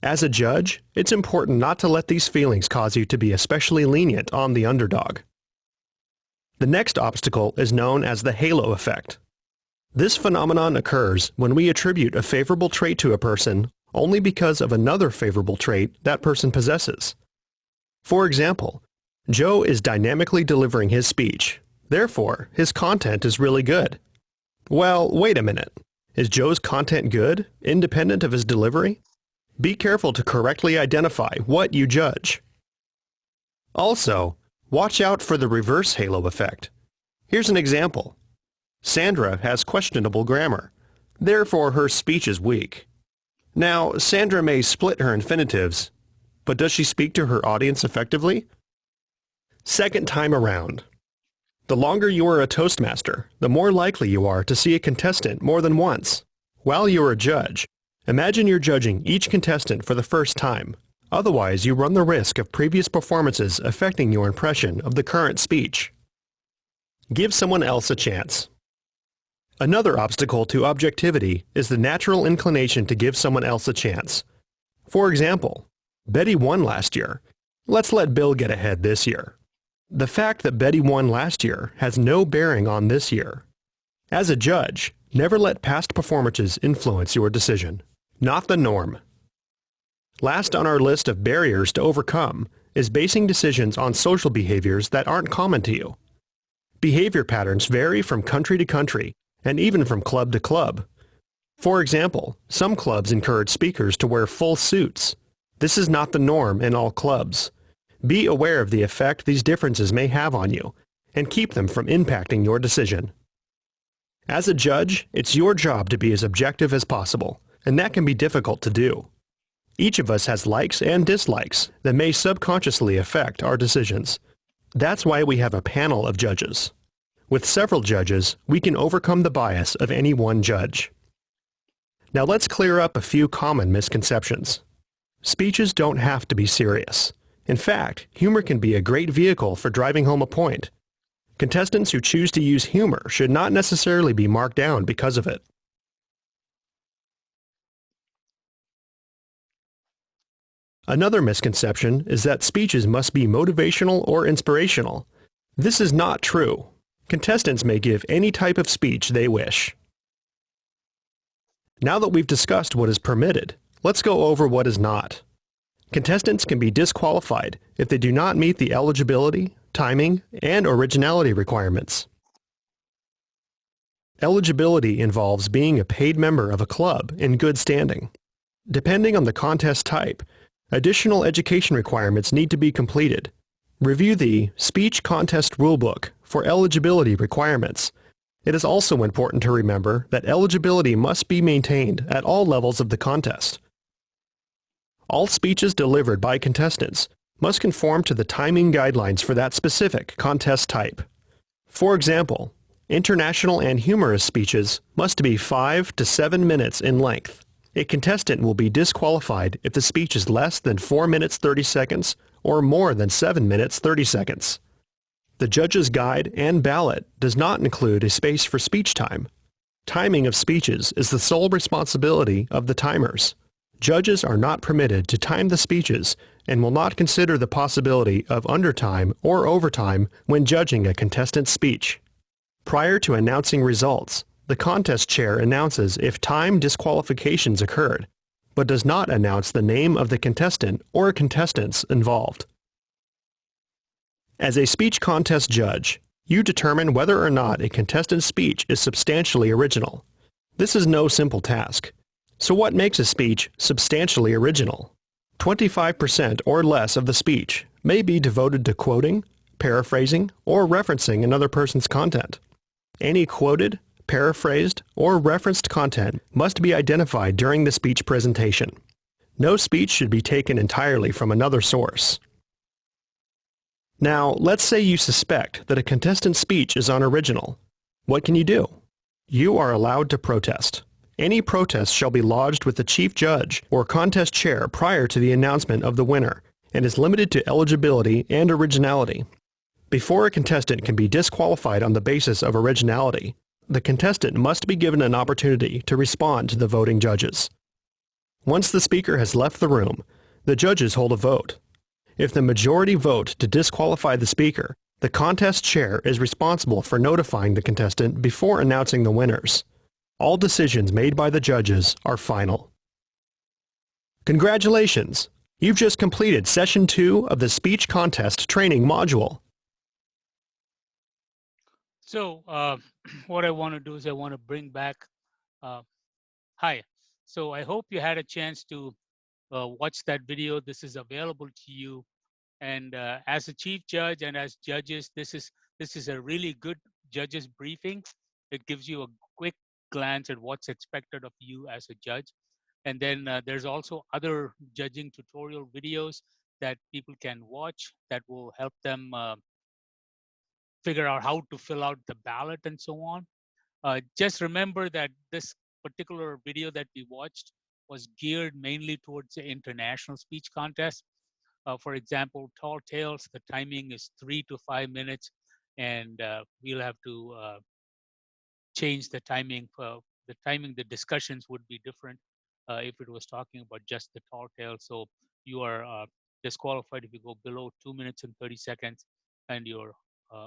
As a judge, it's important not to let these feelings cause you to be especially lenient on the underdog. The next obstacle is known as the halo effect. This phenomenon occurs when we attribute a favorable trait to a person only because of another favorable trait that person possesses. For example, Joe is dynamically delivering his speech. Therefore, his content is really good. Well, wait a minute. Is Joe's content good, independent of his delivery? Be careful to correctly identify what you judge. Also, watch out for the reverse halo effect. Here's an example. Sandra has questionable grammar. Therefore, her speech is weak. Now, Sandra may split her infinitives, but does she speak to her audience effectively? Second time around. The longer you are a Toastmaster, the more likely you are to see a contestant more than once. While you're a judge, imagine you're judging each contestant for the first time. Otherwise, you run the risk of previous performances affecting your impression of the current speech. Give someone else a chance. Another obstacle to objectivity is the natural inclination to give someone else a chance. For example, Betty won last year. Let's let Bill get ahead this year. The fact that Betty won last year has no bearing on this year. As a judge, never let past performances influence your decision. Not the norm. Last on our list of barriers to overcome is basing decisions on social behaviors that aren't common to you. Behavior patterns vary from country to country and even from club to club. For example, some clubs encourage speakers to wear full suits. This is not the norm in all clubs. Be aware of the effect these differences may have on you, and keep them from impacting your decision. As a judge, it's your job to be as objective as possible, and that can be difficult to do. Each of us has likes and dislikes that may subconsciously affect our decisions. That's why we have a panel of judges. With several judges, we can overcome the bias of any one judge. Now let's clear up a few common misconceptions. Speeches don't have to be serious. In fact, humor can be a great vehicle for driving home a point. Contestants who choose to use humor should not necessarily be marked down because of it. Another misconception is that speeches must be motivational or inspirational. This is not true. Contestants may give any type of speech they wish. Now that we've discussed what is permitted, let's go over what is not. Contestants can be disqualified if they do not meet the eligibility, timing, and originality requirements. Eligibility involves being a paid member of a club in good standing. Depending on the contest type, additional education requirements need to be completed. Review the Speech Contest Rulebook for eligibility requirements. It is also important to remember that eligibility must be maintained at all levels of the contest. All speeches delivered by contestants must conform to the timing guidelines for that specific contest type. For example, international and humorous speeches must be 5 to 7 minutes in length. A contestant will be disqualified if the speech is less than 4 minutes 30 seconds or more than 7 minutes 30 seconds. The judge's guide and ballot does not include a space for speech time. Timing of speeches is the sole responsibility of the timers. Judges are not permitted to time the speeches and will not consider the possibility of undertime or overtime when judging a contestant's speech. Prior to announcing results, the contest chair announces if time disqualifications occurred, but does not announce the name of the contestant or contestants involved. As a speech contest judge, you determine whether or not a contestant's speech is substantially original. This is no simple task. So what makes a speech substantially original? 25% or less of the speech may be devoted to quoting, paraphrasing, or referencing another person's content. Any quoted, paraphrased, or referenced content must be identified during the speech presentation. No speech should be taken entirely from another source. Now, let's say you suspect that a contestant's speech is unoriginal. What can you do? You are allowed to protest. Any protest shall be lodged with the chief judge or contest chair prior to the announcement of the winner and is limited to eligibility and originality. Before a contestant can be disqualified on the basis of originality, the contestant must be given an opportunity to respond to the voting judges. Once the speaker has left the room, the judges hold a vote. If the majority vote to disqualify the speaker, the contest chair is responsible for notifying the contestant before announcing the winners. All decisions made by the judges are final. Congratulations! You've just completed Session 2 of the Speech Contest Training Module. So what I want to do is I want to bring back, hi. So I hope you had a chance to watch that video. This is available to you. And as a chief judge and as judges, this is a really good judges briefing. It gives you a quick glance at what's expected of you as a judge. And then there's also other judging tutorial videos that people can watch that will help them figure out how to fill out the ballot and so on. Just remember that this particular video that we watched was geared mainly towards the international speech contest. For example, Tall Tales, the timing is 3 to 5 minutes, and we'll have to change the timing. The discussions would be different if it was talking about just the Tall Tale. So you are disqualified if you go below 2 minutes and 30 seconds, and you're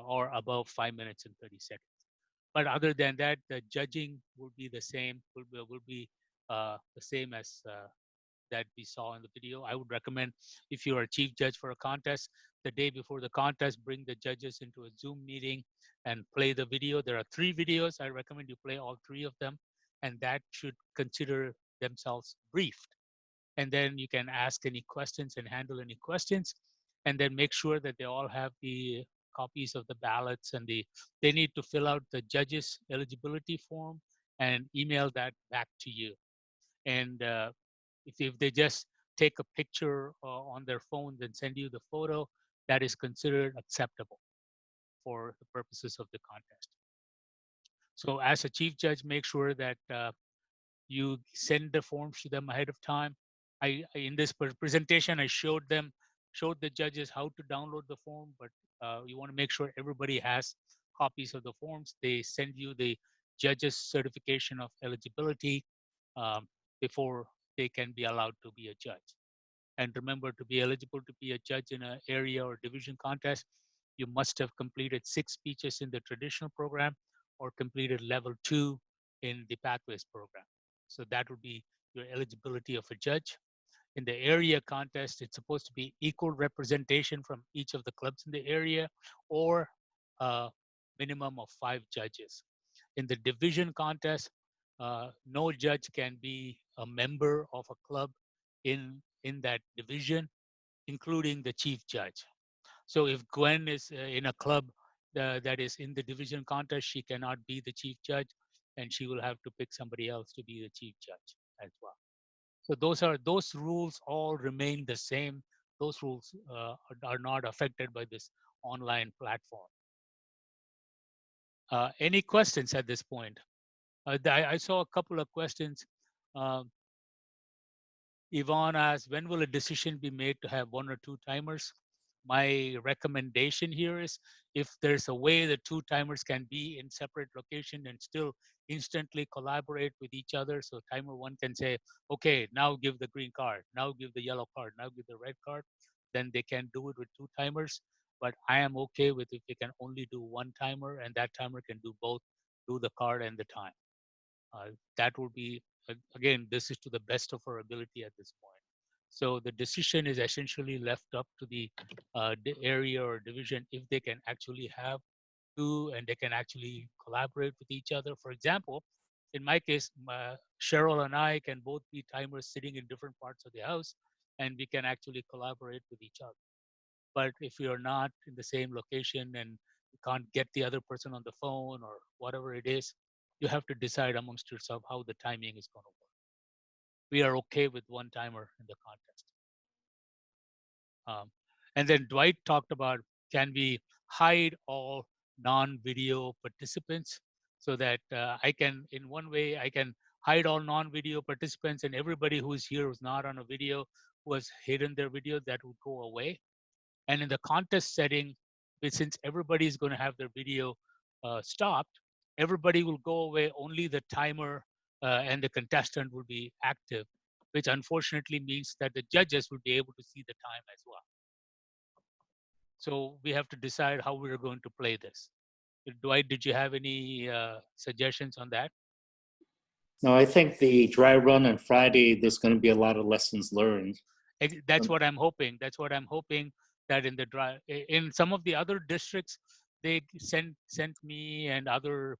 or above 5 minutes and 30 seconds. But other than that, the judging will be the same. Will be the same as that we saw in the video. I would recommend if you're a chief judge for a contest, the day before the contest, bring the judges into a Zoom meeting and play the video. There are 3 videos. I recommend you play all 3 of them, and that should consider themselves briefed. And then you can ask any questions and handle any questions, and then make sure that they all have the copies of the ballots, and they need to fill out the judges eligibility form and email that back to you. And if they just take a picture on their phone and send you the photo, that is considered acceptable for the purposes of the contest. So as a chief judge, make sure that you send the forms to them ahead of time. In this presentation, I showed showed the judges how to download the form, but you want to make sure everybody has copies of the forms. They send you the judge's certification of eligibility before they can be allowed to be a judge. And remember, to be eligible to be a judge in an area or division contest, you must have completed 6 speeches in the traditional program or completed level 2 in the Pathways program. So that would be your eligibility of a judge. In the area contest, it's supposed to be equal representation from each of the clubs in the area, or a minimum of 5 judges. In the division contest, no judge can be a member of a club in that division, including the chief judge. So if Gwen is in a club that is in the division contest, she cannot be the chief judge, and she will have to pick somebody else to be the chief judge as well. So those rules all remain the same. Those rules are not affected by this online platform. Any questions at this point? I saw a couple of questions. Yvonne asked, when will a decision be made to have 1 or 2 timers? My recommendation here is, if there's a way the 2 timers can be in separate location and still instantly collaborate with each other. So timer 1 can say, okay, now give the green card, now give the yellow card, now give the red card. Then they can do it with 2 timers. But I am okay with if they can only do 1 timer, and that timer can do both, do the card and the time. That would be, again, this is to the best of our ability at this point. So the decision is essentially left up to the area or division if they can actually have 2 and they can actually collaborate with each other. For example, in my case, Cheryl and I can both be timers sitting in different parts of the house, and we can actually collaborate with each other. But if you're not in the same location and you can't get the other person on the phone or whatever it is, you have to decide amongst yourself how the timing is going to work. We are okay with 1 timer in the contest. And then Dwight talked about, can we hide all non-video participants so that I can, in one way, I can hide all non-video participants, and everybody who's here who's not on a video, who has hidden their video, that would go away. And in the contest setting, since everybody is going to have their video stopped, everybody will go away, only the timer and the contestant will be active, which unfortunately means that the judges will be able to see the time as well. So we have to decide how we're going to play this. Dwight, did you have any suggestions on that? No, I think the dry run on Friday, there's going to be a lot of lessons learned. That's what I'm hoping. That's what I'm hoping, that in the dry, in some of the other districts, they sent me and other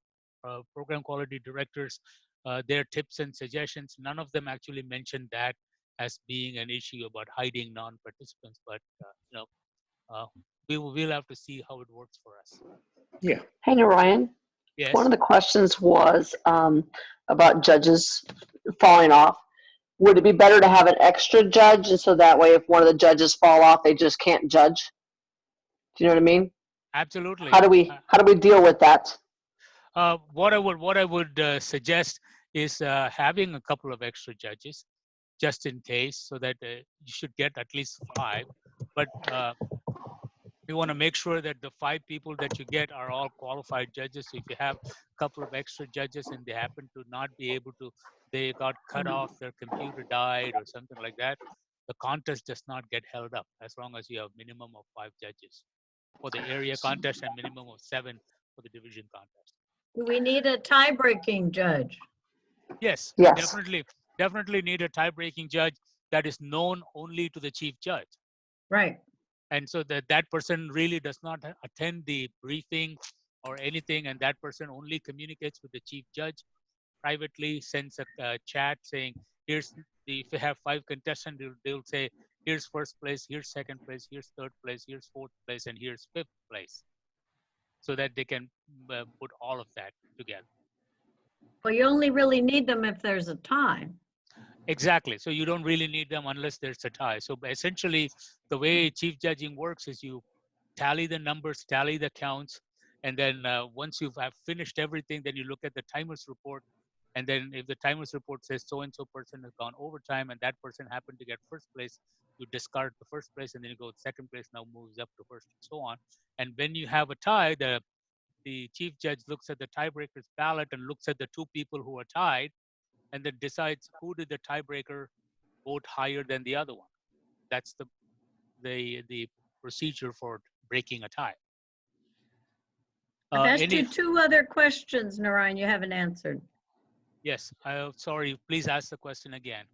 program quality directors their tips and suggestions. None of them actually mentioned that as being an issue about hiding non-participants, but you know, we'll have to see how it works for us. Yeah. Hey, Narayan. Yes. One of the questions was about judges falling off. Would it be better to have an extra judge, and so that way if one of the judges fall off, they just can't judge? Do you know what I mean? Absolutely. How do we deal with that? What I would suggest is having a couple of extra judges, just in case, so that you should get at least 5. But we want to make sure that the 5 people that you get are all qualified judges. So if you have a couple of extra judges and they happen to not be able to, they got cut off, their computer died or something like that, the contest does not get held up as long as you have minimum of 5 judges for the area contest and minimum of 7 for the division contest. Do we need a tie-breaking judge? Yes, Yes. definitely need a tie-breaking judge that is known only to the chief judge. Right. And so that person really does not attend the briefing or anything, and that person only communicates with the chief judge privately, sends a chat saying, here's if you have 5 contestants, they'll say, here's first place, here's second place, here's third place, here's fourth place, and here's 5th place, so that they can put all of that together. Well, you only really need them if there's a tie. Exactly. So you don't really need them unless there's a tie. So essentially, the way chief judging works is you tally the numbers, tally the counts, and then once you have finished everything, then you look at the timer's report. And then if the timer's report says so-and-so person has gone overtime and that person happened to get first place, you discard the first place, and then you go second place, now moves up to first, and so on. And when you have a tie, the chief judge looks at the tiebreaker's ballot and looks at the two people who are tied, and then decides who did the tiebreaker vote higher than the other one. That's the procedure for breaking a tie. I've asked you two other questions, Narayan, you haven't answered. Yes, sorry, please ask the question again.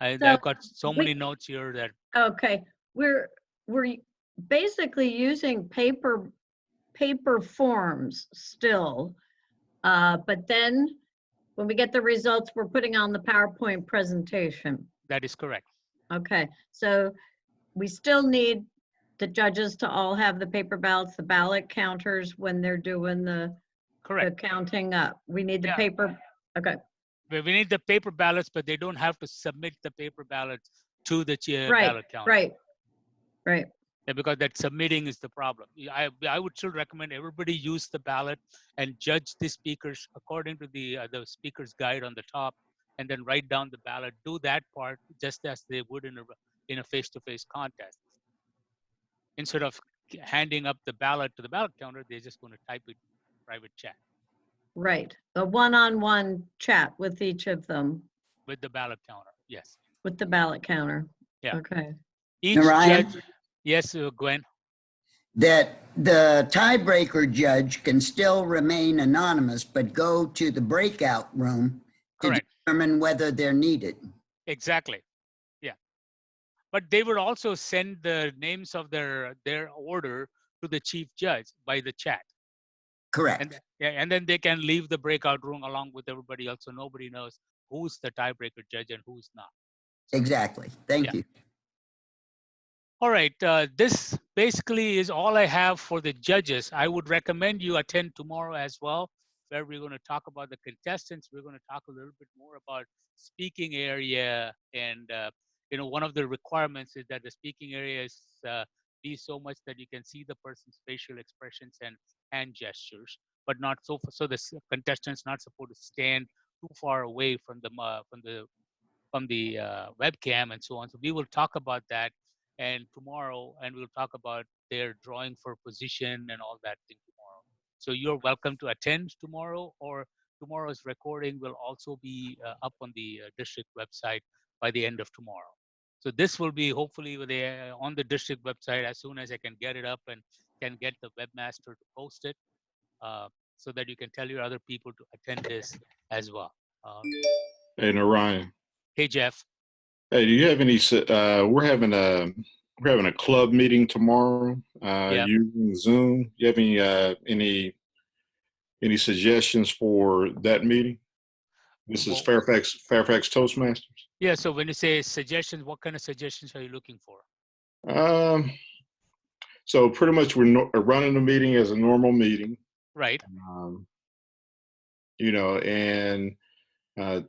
So I've got so many notes here that. Okay, we're basically using paper forms still, but then when we get the results, we're putting on the PowerPoint presentation. That is correct. Okay, so we still need the judges to all have the paper ballots, the ballot counters when they're doing the counting up. We need the paper. Okay. We need the paper ballots, but they don't have to submit the paper ballots to the ballot counter. Right. Yeah, because that submitting is the problem. I would still recommend everybody use the ballot and judge the speakers according to the speaker's guide on the top, and then write down the ballot. Do that part just as they would in a face-to-face contest. Instead of handing up the ballot to the ballot counter, they're just going to type it in private chat. Right. A one-on-one chat with each of them. With the ballot counter, yes. With the ballot counter. Yeah. Okay. Each Narayan? judge, yes, Gwen. That the tiebreaker judge can still remain anonymous, but go to the breakout room to determine whether they're needed. Exactly. Yeah. But they would also send the names of their order to the chief judge by the chat. Correct. And then they can leave the breakout room along with everybody else, so nobody knows who's the tiebreaker judge and who's not. Exactly. Thank you. All right. This basically is all I have for the judges. I would recommend you attend tomorrow as well, where we're going to talk about the contestants. We're going to talk a little bit more about speaking area. And, one of the requirements is that the speaking area is be so much that you can see the person's facial expressions and hand gestures, but not so the contestants not supposed to stand too far away from the webcam and so on. So we will talk about that and tomorrow, and we'll talk about their drawing for position and all that thing tomorrow. So you're welcome to attend tomorrow, or tomorrow's recording will also be up on the district website by the end of tomorrow. So this will be hopefully on the district website as soon as I can get it up and can get the webmaster to post it, so that you can tell your other people to attend this as well. Hey, Narayan. Hey, Jeff. Hey, do you have any? We're having a club meeting tomorrow using Zoom. Do you have any suggestions for that meeting? This is Fairfax Toastmasters. Yeah. So when you say suggestions, what kind of suggestions are you looking for? So pretty much we're running the meeting as a normal meeting. Right. And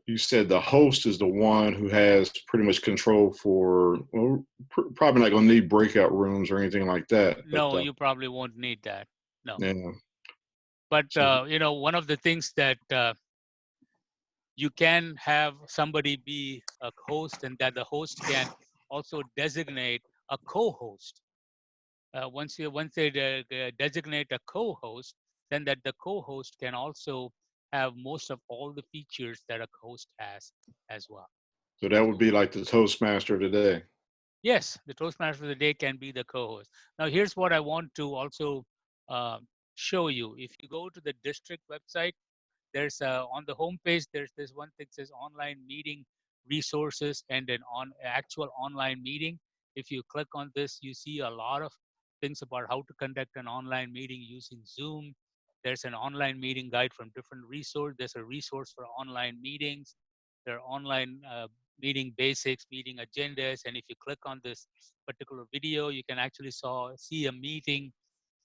you said the host is the one who has pretty much control for, well, probably not going to need breakout rooms or anything like that. No, you probably won't need that. No. Yeah. But, one of the things that you can have somebody be a host, and that the host can also designate a co-host. Once they designate a co-host, then that the co-host can also have most of all the features that a host has as well. So that would be like the Toastmaster of the day. Yes, the Toastmaster of the day can be the co-host. Now, here's what I want to also show you. If you go to the district website, there's on the home page, there's this one thing that says online meeting resources and an actual online meeting. If you click on this, you see a lot of things about how to conduct an online meeting using Zoom. There's an online meeting guide from different resources. There's a resource for online meetings. There are online meeting basics, meeting agendas. And if you click on this particular video, you can actually see a meeting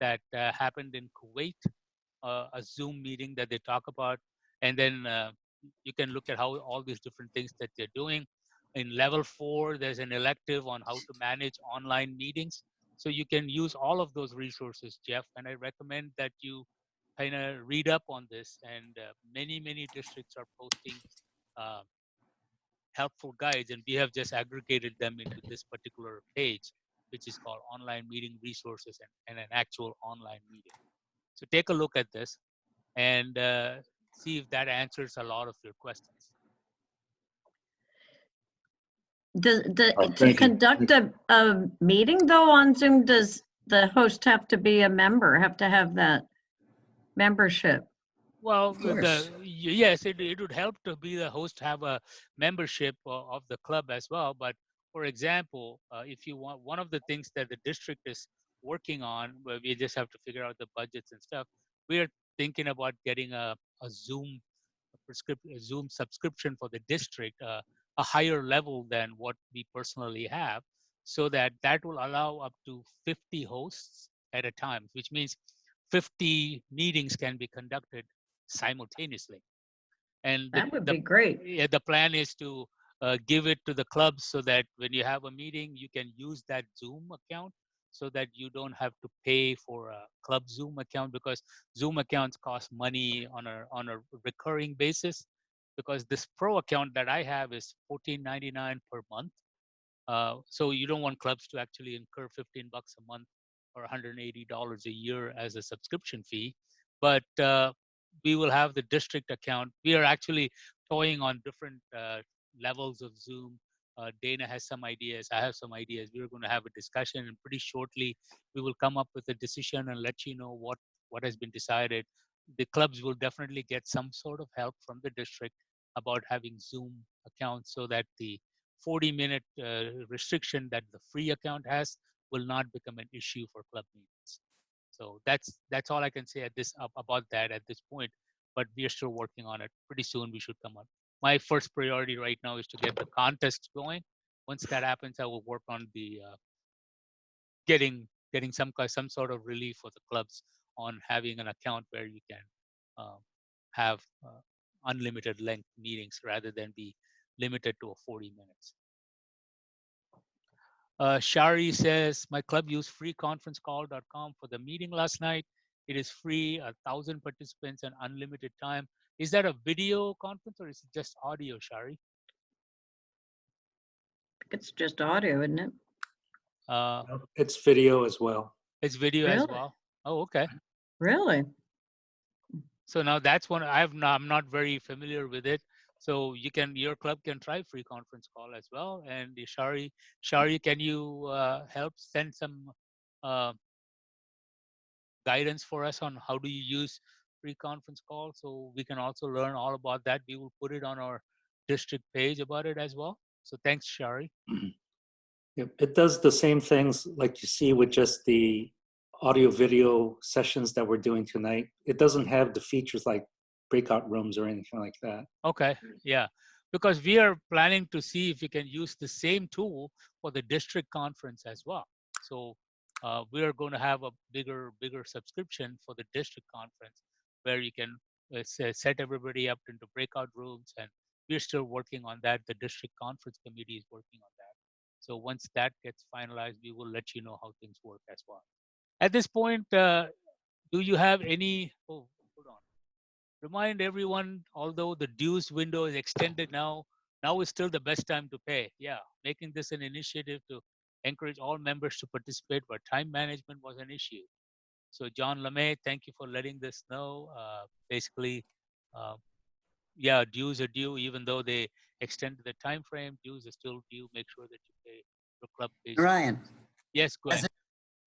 that happened in Kuwait, a Zoom meeting that they talk about. And then you can look at how all these different things that they're doing. In level 4, there's an elective on how to manage online meetings. So you can use all of those resources, Jeff, and I recommend that you kind of read up on this. And many districts are posting helpful guides, and we have just aggregated them into this particular page, which is called Online Meeting Resources and an actual online meeting. So take a look at this and see if that answers a lot of your questions. To conduct a meeting though on Zoom, does the host have to be a member, have to have that membership? Well, yes, it would help to be the host, have a membership of the club as well. But for example, if you want, one of the things that the district is working on, where we just have to figure out the budgets and stuff, we are thinking about getting a Zoom subscription for the district, a higher level than what we personally have, so that will allow up to 50 hosts at a time, which means 50 meetings can be conducted simultaneously. And that would be great. Yeah, the plan is to give it to the clubs so that when you have a meeting, you can use that Zoom account so that you don't have to pay for a club Zoom account, because Zoom accounts cost money on a recurring basis. Because this pro account that I have is $14.99 per month. So you don't want clubs to actually incur $15 a month or $180 a year as a subscription fee. But we will have the district account. We are actually toying on different levels of Zoom. Dana has some ideas. I have some ideas. We're going to have a discussion, and pretty shortly we will come up with a decision and let you know what has been decided. The clubs will definitely get some sort of help from the district about having Zoom accounts, so that the 40-minute restriction that the free account has will not become an issue for club meetings. So that's all I can say about that at this point. But we are still working on it. Pretty soon we should come up. My first priority right now is to get the contest going. Once that happens, I will work on the getting some sort of relief for the clubs on having an account where you can have unlimited length meetings rather than be limited to 40 minutes. Shari says, my club used freeconferencecall.com for the meeting last night. It is free, 1,000 participants and unlimited time. Is that a video conference or is it just audio, Shari? It's just audio, isn't it? It's video as well. It's video as well. Oh, okay. Really? So now that's one I'm not very familiar with it. So your club can try free conference call as well. And Shari, can you help send some guidance for us on how do you use free conference call, so we can also learn all about that. We will put it on our district page about it as well. So thanks, Shari. Yep. It does the same things like you see with just the audio video sessions that we're doing tonight. It doesn't have the features like breakout rooms or anything like that. Okay, yeah, because we are planning to see if we can use the same tool for the district conference as well. So we are going to have a bigger subscription for the district conference where you can set everybody up into breakout rooms, and we're still working on that. The district conference committee is working on that. So once that gets finalized, we will let you know how things work as well. At this point, do you have any, hold on. Remind everyone, although the dues window is extended now is still the best time to pay. Yeah, making this an initiative to encourage all members to participate, but time management was an issue. So John LeMay, thank you for letting this know. Basically, yeah, dues are due, even though they extended the time frame, dues are still due. Make sure that you pay your club pays. Ryan. Yes, go ahead.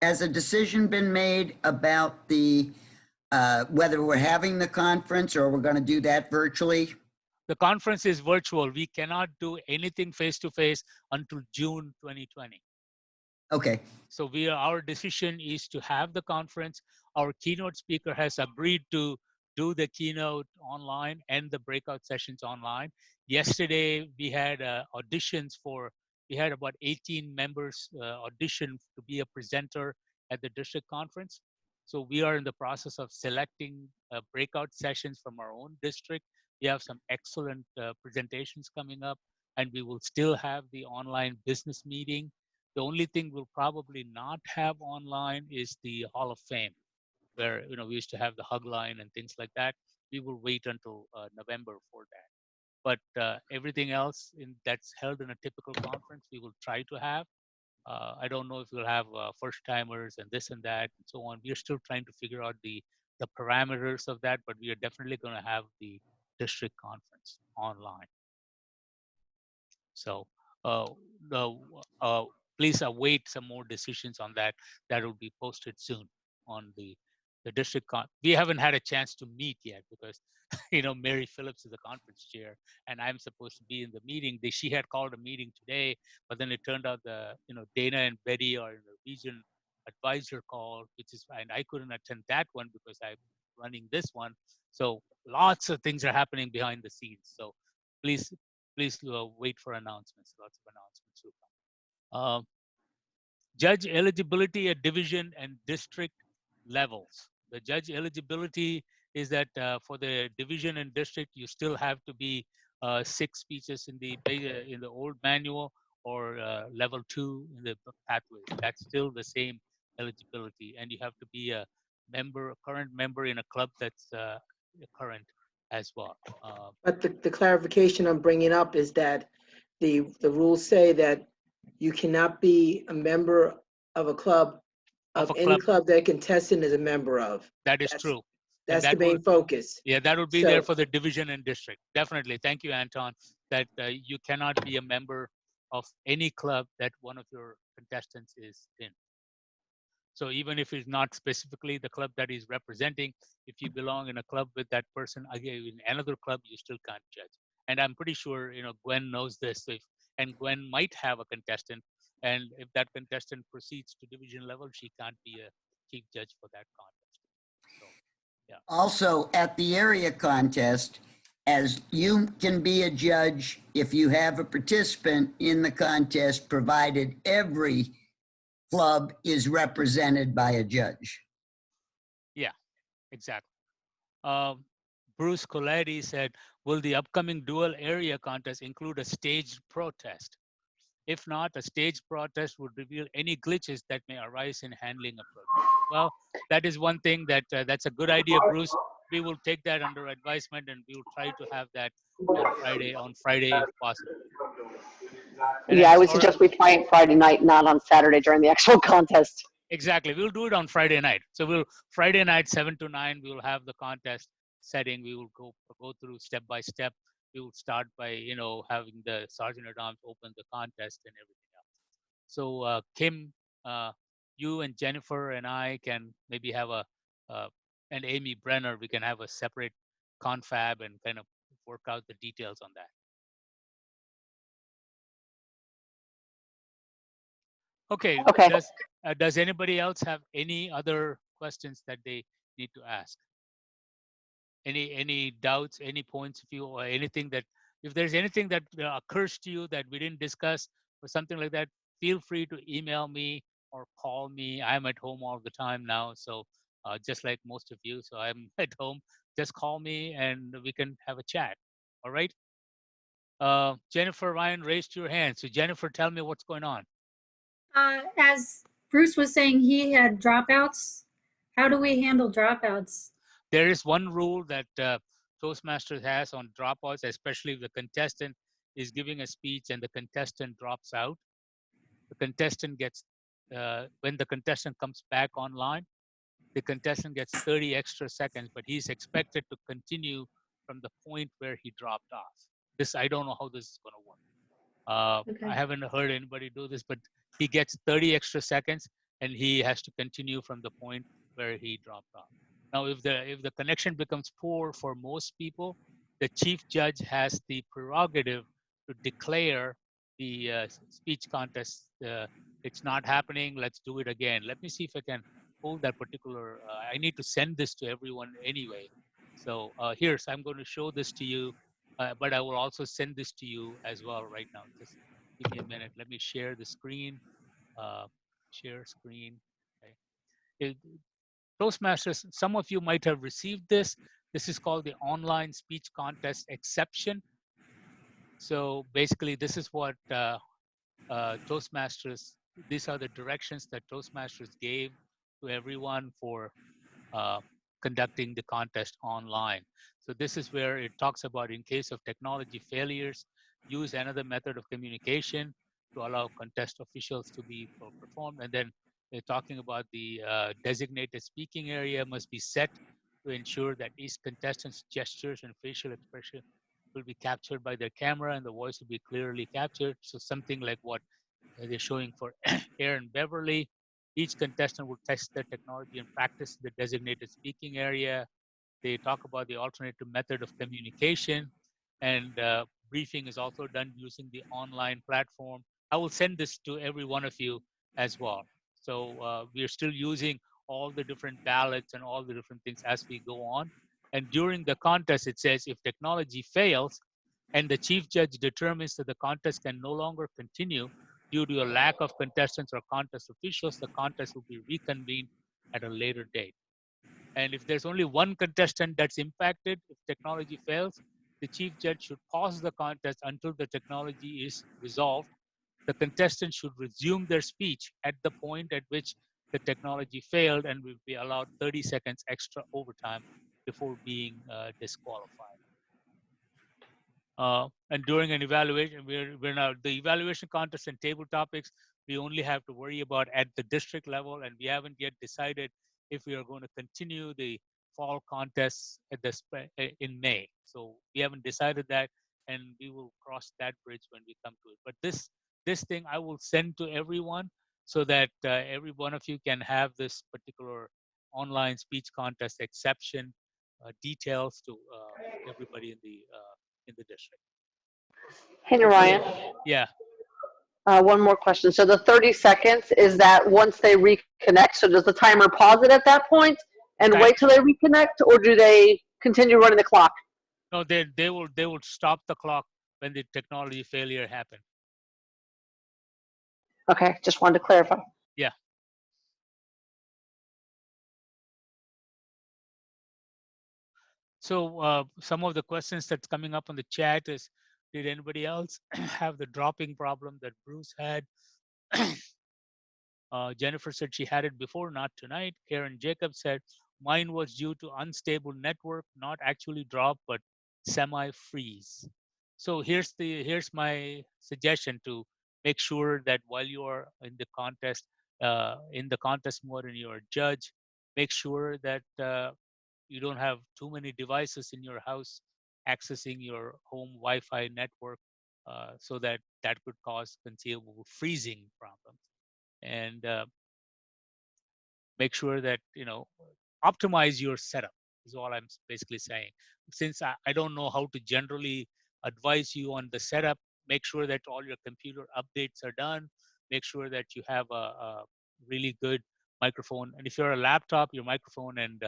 Has a decision been made about the whether we're having the conference or we're going to do that virtually? The conference is virtual. We cannot do anything face-to-face until June 2020. Okay. So our decision is to have the conference. Our keynote speaker has agreed to do the keynote online and the breakout sessions online. Yesterday, we had auditions we had about 18 members audition to be a presenter at the district conference. So we are in the process of selecting breakout sessions from our own district. We have some excellent presentations coming up, and we will still have the online business meeting. The only thing we'll probably not have online is the Hall of Fame, where we used to have the hug line and things like that. We will wait until November for that. but everything else that's held in a typical conference, we will try to have. I don't know if we'll have first timers and this and that and so on. We're still trying to figure out the parameters of that, but we are definitely going to have the district conference online. So please await some more decisions on that. That will be posted soon on the district. We haven't had a chance to meet yet because, Mary Phillips is the conference chair, and I'm supposed to be in the meeting. She had called a meeting today, but then it turned out Dana and Betty are in the region advisor call, and I couldn't attend that one because I'm running this one. So lots of things are happening behind the scenes. So please wait for announcements. Lots of announcements will come. Judge eligibility at division and district levels. The judge eligibility is that for the division and district, you still have to be 6 speeches in the old manual or level 2 in the pathway. That's still the same eligibility, and you have to be a current member in a club that's current as well. But the clarification I'm bringing up is that the rules say that you cannot be a member of a club, of any club that a contestant is a member of. That is true. That's the main focus. Yeah, that will be there for the division and district. Definitely. Thank you, Anton, that you cannot be a member of any club that one of your contestants is in. So even if it's not specifically the club that he's representing, if you belong in a club with that person, again, in another club, you still can't judge. And I'm pretty sure, Gwen knows this. And Gwen might have a contestant. And if that contestant proceeds to division level, she can't be a chief judge for that contest. So, yeah. Also, at the area contest, as you can be a judge if you have a participant in the contest, provided every club is represented by a judge. Yeah, exactly. Bruce Coletti said, will the upcoming dual area contest include a staged protest? If not, a staged protest would reveal any glitches that may arise in handling a protest. Well, that is one thing that's a good idea, Bruce. We will take that under advisement and we will try to have that on Friday if possible. And yeah, I would suggest we try it Friday night, not on Saturday during the actual contest. Exactly. We'll do it on Friday night. So Friday night, 7 to 9, we will have the contest setting. We will go through step by step. We will start by, having the Sergeant at Arms open the contest and everything else. So Kim, you and Jennifer and I can maybe have and Amy Brenner, we can have a separate confab and kind of work out the details on that. Okay. Does anybody else have any other questions that they need to ask? Any doubts, any points of view, or anything if there's anything that occurs to you that we didn't discuss or something like that, feel free to email me or call me. I'm at home all the time now, so just like most of you, so I'm at home. Just call me and we can have a chat. All right. Jennifer Ryan raised your hand. So Jennifer, tell me what's going on. As Bruce was saying, he had dropouts. How do we handle dropouts? There is one rule that Toastmasters has on dropouts, especially if the contestant is giving a speech and the contestant drops out. The contestant gets, when the contestant comes back online, the contestant gets 30 extra seconds, but he's expected to continue from the point where he dropped off. I don't know how this is going to work. Okay. I haven't heard anybody do this, but he gets 30 extra seconds and he has to continue from the point where he dropped off. Now, if the connection becomes poor for most people, the chief judge has the prerogative to declare the speech contest. It's not happening. Let's do it again. Let me see if I can pull that particular. I need to send this to everyone anyway. So so I'm going to show this to you, but I will also send this to you as well right now. Just give me a minute. Let me share the screen. Share screen. Okay. Toastmasters, some of you might have received this. This is called the online speech contest exception. So basically, this is what Toastmasters, these are the directions that Toastmasters gave to everyone for conducting the contest online. So this is where it talks about in case of technology failures, use another method of communication to allow contest officials to be performed. And then they're talking about the designated speaking area must be set to ensure that each contestant's gestures and facial expression will be captured by their camera and the voice will be clearly captured. So something like what they're showing for Aaron Beverly. Each contestant will test their technology and practice the designated speaking area. They talk about the alternative method of communication, and briefing is also done using the online platform. I will send this to every one of you as well. So we are still using all the different ballots and all the different things as we go on. And during the contest, it says if technology fails and the chief judge determines that the contest can no longer continue due to a lack of contestants or contest officials, the contest will be reconvened at a later date. And if there's only one contestant that's impacted, if technology fails, the chief judge should pause the contest until the technology is resolved. The contestants should resume their speech at the point at which the technology failed and will be allowed 30 seconds extra overtime before being disqualified. And during an evaluation, we're now the evaluation contest and table topics, we only have to worry about at the district level, and we haven't yet decided if we are going to continue the fall contests at in May. So we haven't decided that, and we will cross that bridge when we come to it. But this thing I will send to everyone so that every one of you can have this particular online speech contest exception details to everybody in the district. Hey, Ryan. Yeah. One more question. So the 30 seconds, is that once they reconnect? So does the timer pause it at that point and wait till they reconnect, or do they continue running the clock? No, they will stop the clock when the technology failure happened. Okay, just wanted to clarify. Yeah. So some of the questions that's coming up on the chat is, did anybody else have the dropping problem that Bruce had? Jennifer said she had it before, not tonight. Karen Jacobs said, mine was due to unstable network, not actually drop, but semi-freeze. So here's my suggestion to make sure that while you are in the contest mode and you're a judge, make sure that you don't have too many devices in your house accessing your home Wi-Fi network, so that could cause conceivable freezing problems. And make sure that optimize your setup is all I'm basically saying. Since I don't know how to generally advise you on the setup, make sure that all your computer updates are done. Make sure that you have a really good microphone. And if you're a laptop, your microphone and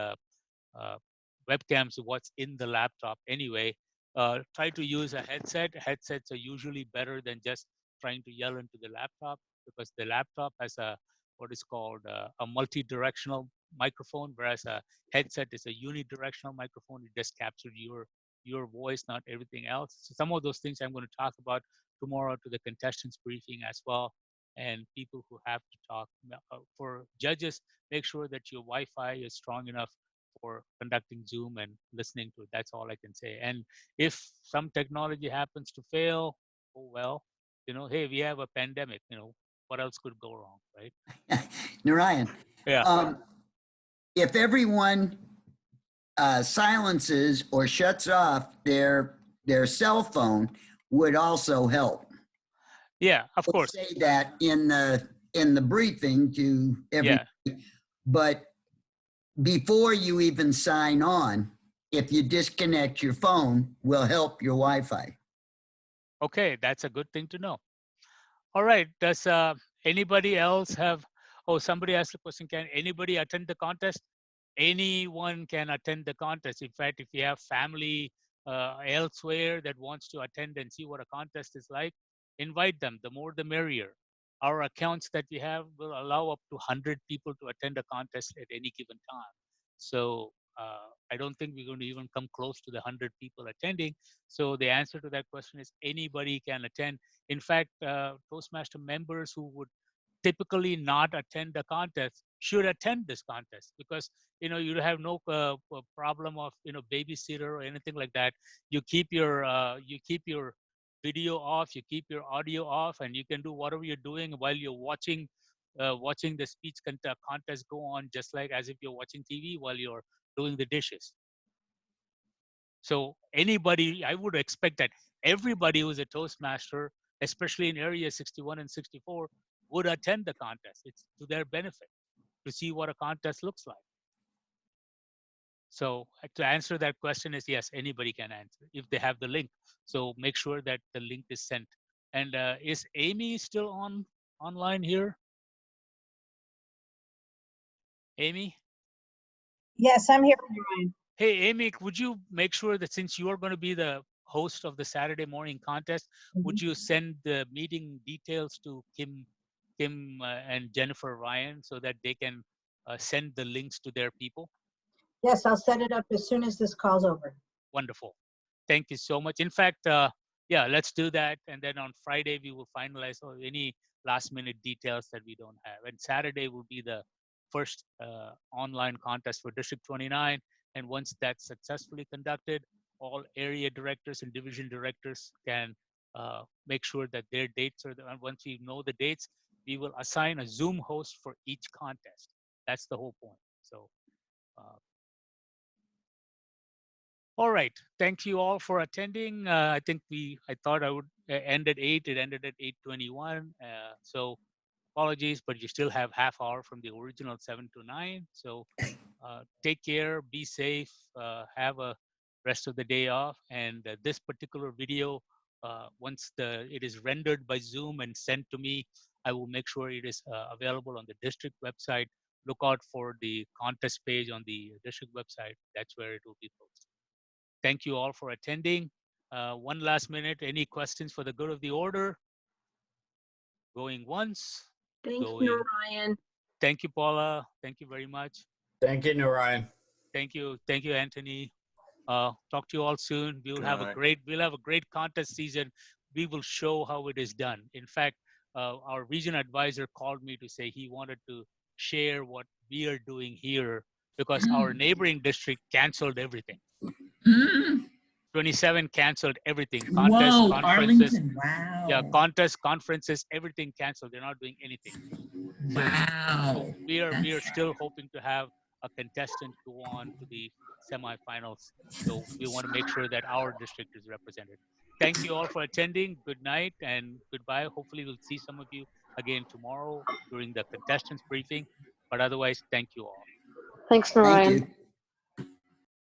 webcams, what's in the laptop anyway. Try to use a headset. Headsets are usually better than just trying to yell into the laptop, because the laptop has what is called a multi-directional microphone, whereas a headset is a unidirectional microphone. It just captures your voice, not everything else. So some of those things I'm going to talk about tomorrow to the contestants briefing as well, and people who have to talk. For judges, make sure that your Wi-Fi is strong enough for conducting Zoom and listening to it. That's all I can say. And if some technology happens to fail, oh well, hey, we have a pandemic, what else could go wrong, right? Narayan. Yeah. If everyone silences or shuts off their cell phone, would also help. Yeah, of We'll course. say that in the briefing to everybody. Yeah. But before you even sign on, if you disconnect your phone, will help your Wi-Fi. Okay, that's a good thing to know. All right, does anybody else have, somebody asked the question, can anybody attend the contest? Anyone can attend the contest. In fact, if you have family elsewhere that wants to attend and see what a contest is like, invite them. The more the merrier. Our accounts that we have will allow up to 100 people to attend a contest at any given time. So I don't think we're going to even come close to the 100 people attending. So the answer to that question is anybody can attend. In fact, Toastmaster members who would typically not attend the contest should attend this contest, because you have no problem of babysitter or anything like that. You keep your video off, you keep your audio off, and you can do whatever you're doing while you're watching the speech contest go on, just like as if you're watching TV while you're doing the dishes. So anybody, I would expect that everybody who's a Toastmaster, especially in area 61 and 64, would attend the contest. It's to their benefit to see what a contest looks like. So to answer that question is yes, anybody can answer if they have the link. So make sure that the link is sent. And is Amy still online here? Amy? Yes, I'm here, Ryan. Hey, Amy, would you make sure that since you are going to be the host of the Saturday morning contest, would you send the meeting details to Kim and Jennifer Ryan so that they can send the links to their people? Yes, I'll set it up as soon as this call's over. Wonderful. Thank you so much. In fact, yeah, let's do that. And then on Friday, we will finalize any last minute details that we don't have. And Saturday will be the first online contest for District 29. And once that's successfully conducted, all area directors and division directors can make sure that their dates are there. And once we know the dates, we will assign a Zoom host for each contest. That's the whole point. So, all right. Thank you all for attending. I think I thought I would end at 8. It ended at 8:21. So apologies, but you still have half hour from the original 7 to 9. So take care, be safe, have a rest of the day off. And this particular video, once it is rendered by Zoom and sent to me, I will make sure it is available on the district website. Look out for the contest page on the district website. That's where it will be posted. Thank you all for attending. One last minute, any questions for the good of the order? Going once. Thank you, Ryan. Thank you, Paula. Thank you very much. Thank you, Narayan. Thank you, Anthony. Talk to you all soon. We'll have a great contest season. We will show how it is done. In fact, our region advisor called me to say he wanted to share what we are doing here because our neighboring district canceled everything. 27 canceled everything. Contests, Whoa, conferences. Arlington, wow. Yeah, contests, conferences, everything canceled. They're not doing anything. Wow. So we are still hoping to have a contestant go on to the semifinals. So we want to make sure that our district is represented. Thank you all for attending. Good night and goodbye. Hopefully we'll see some of you again tomorrow during the contestants briefing. But otherwise, thank you all. Thanks, Narayan. Thank you.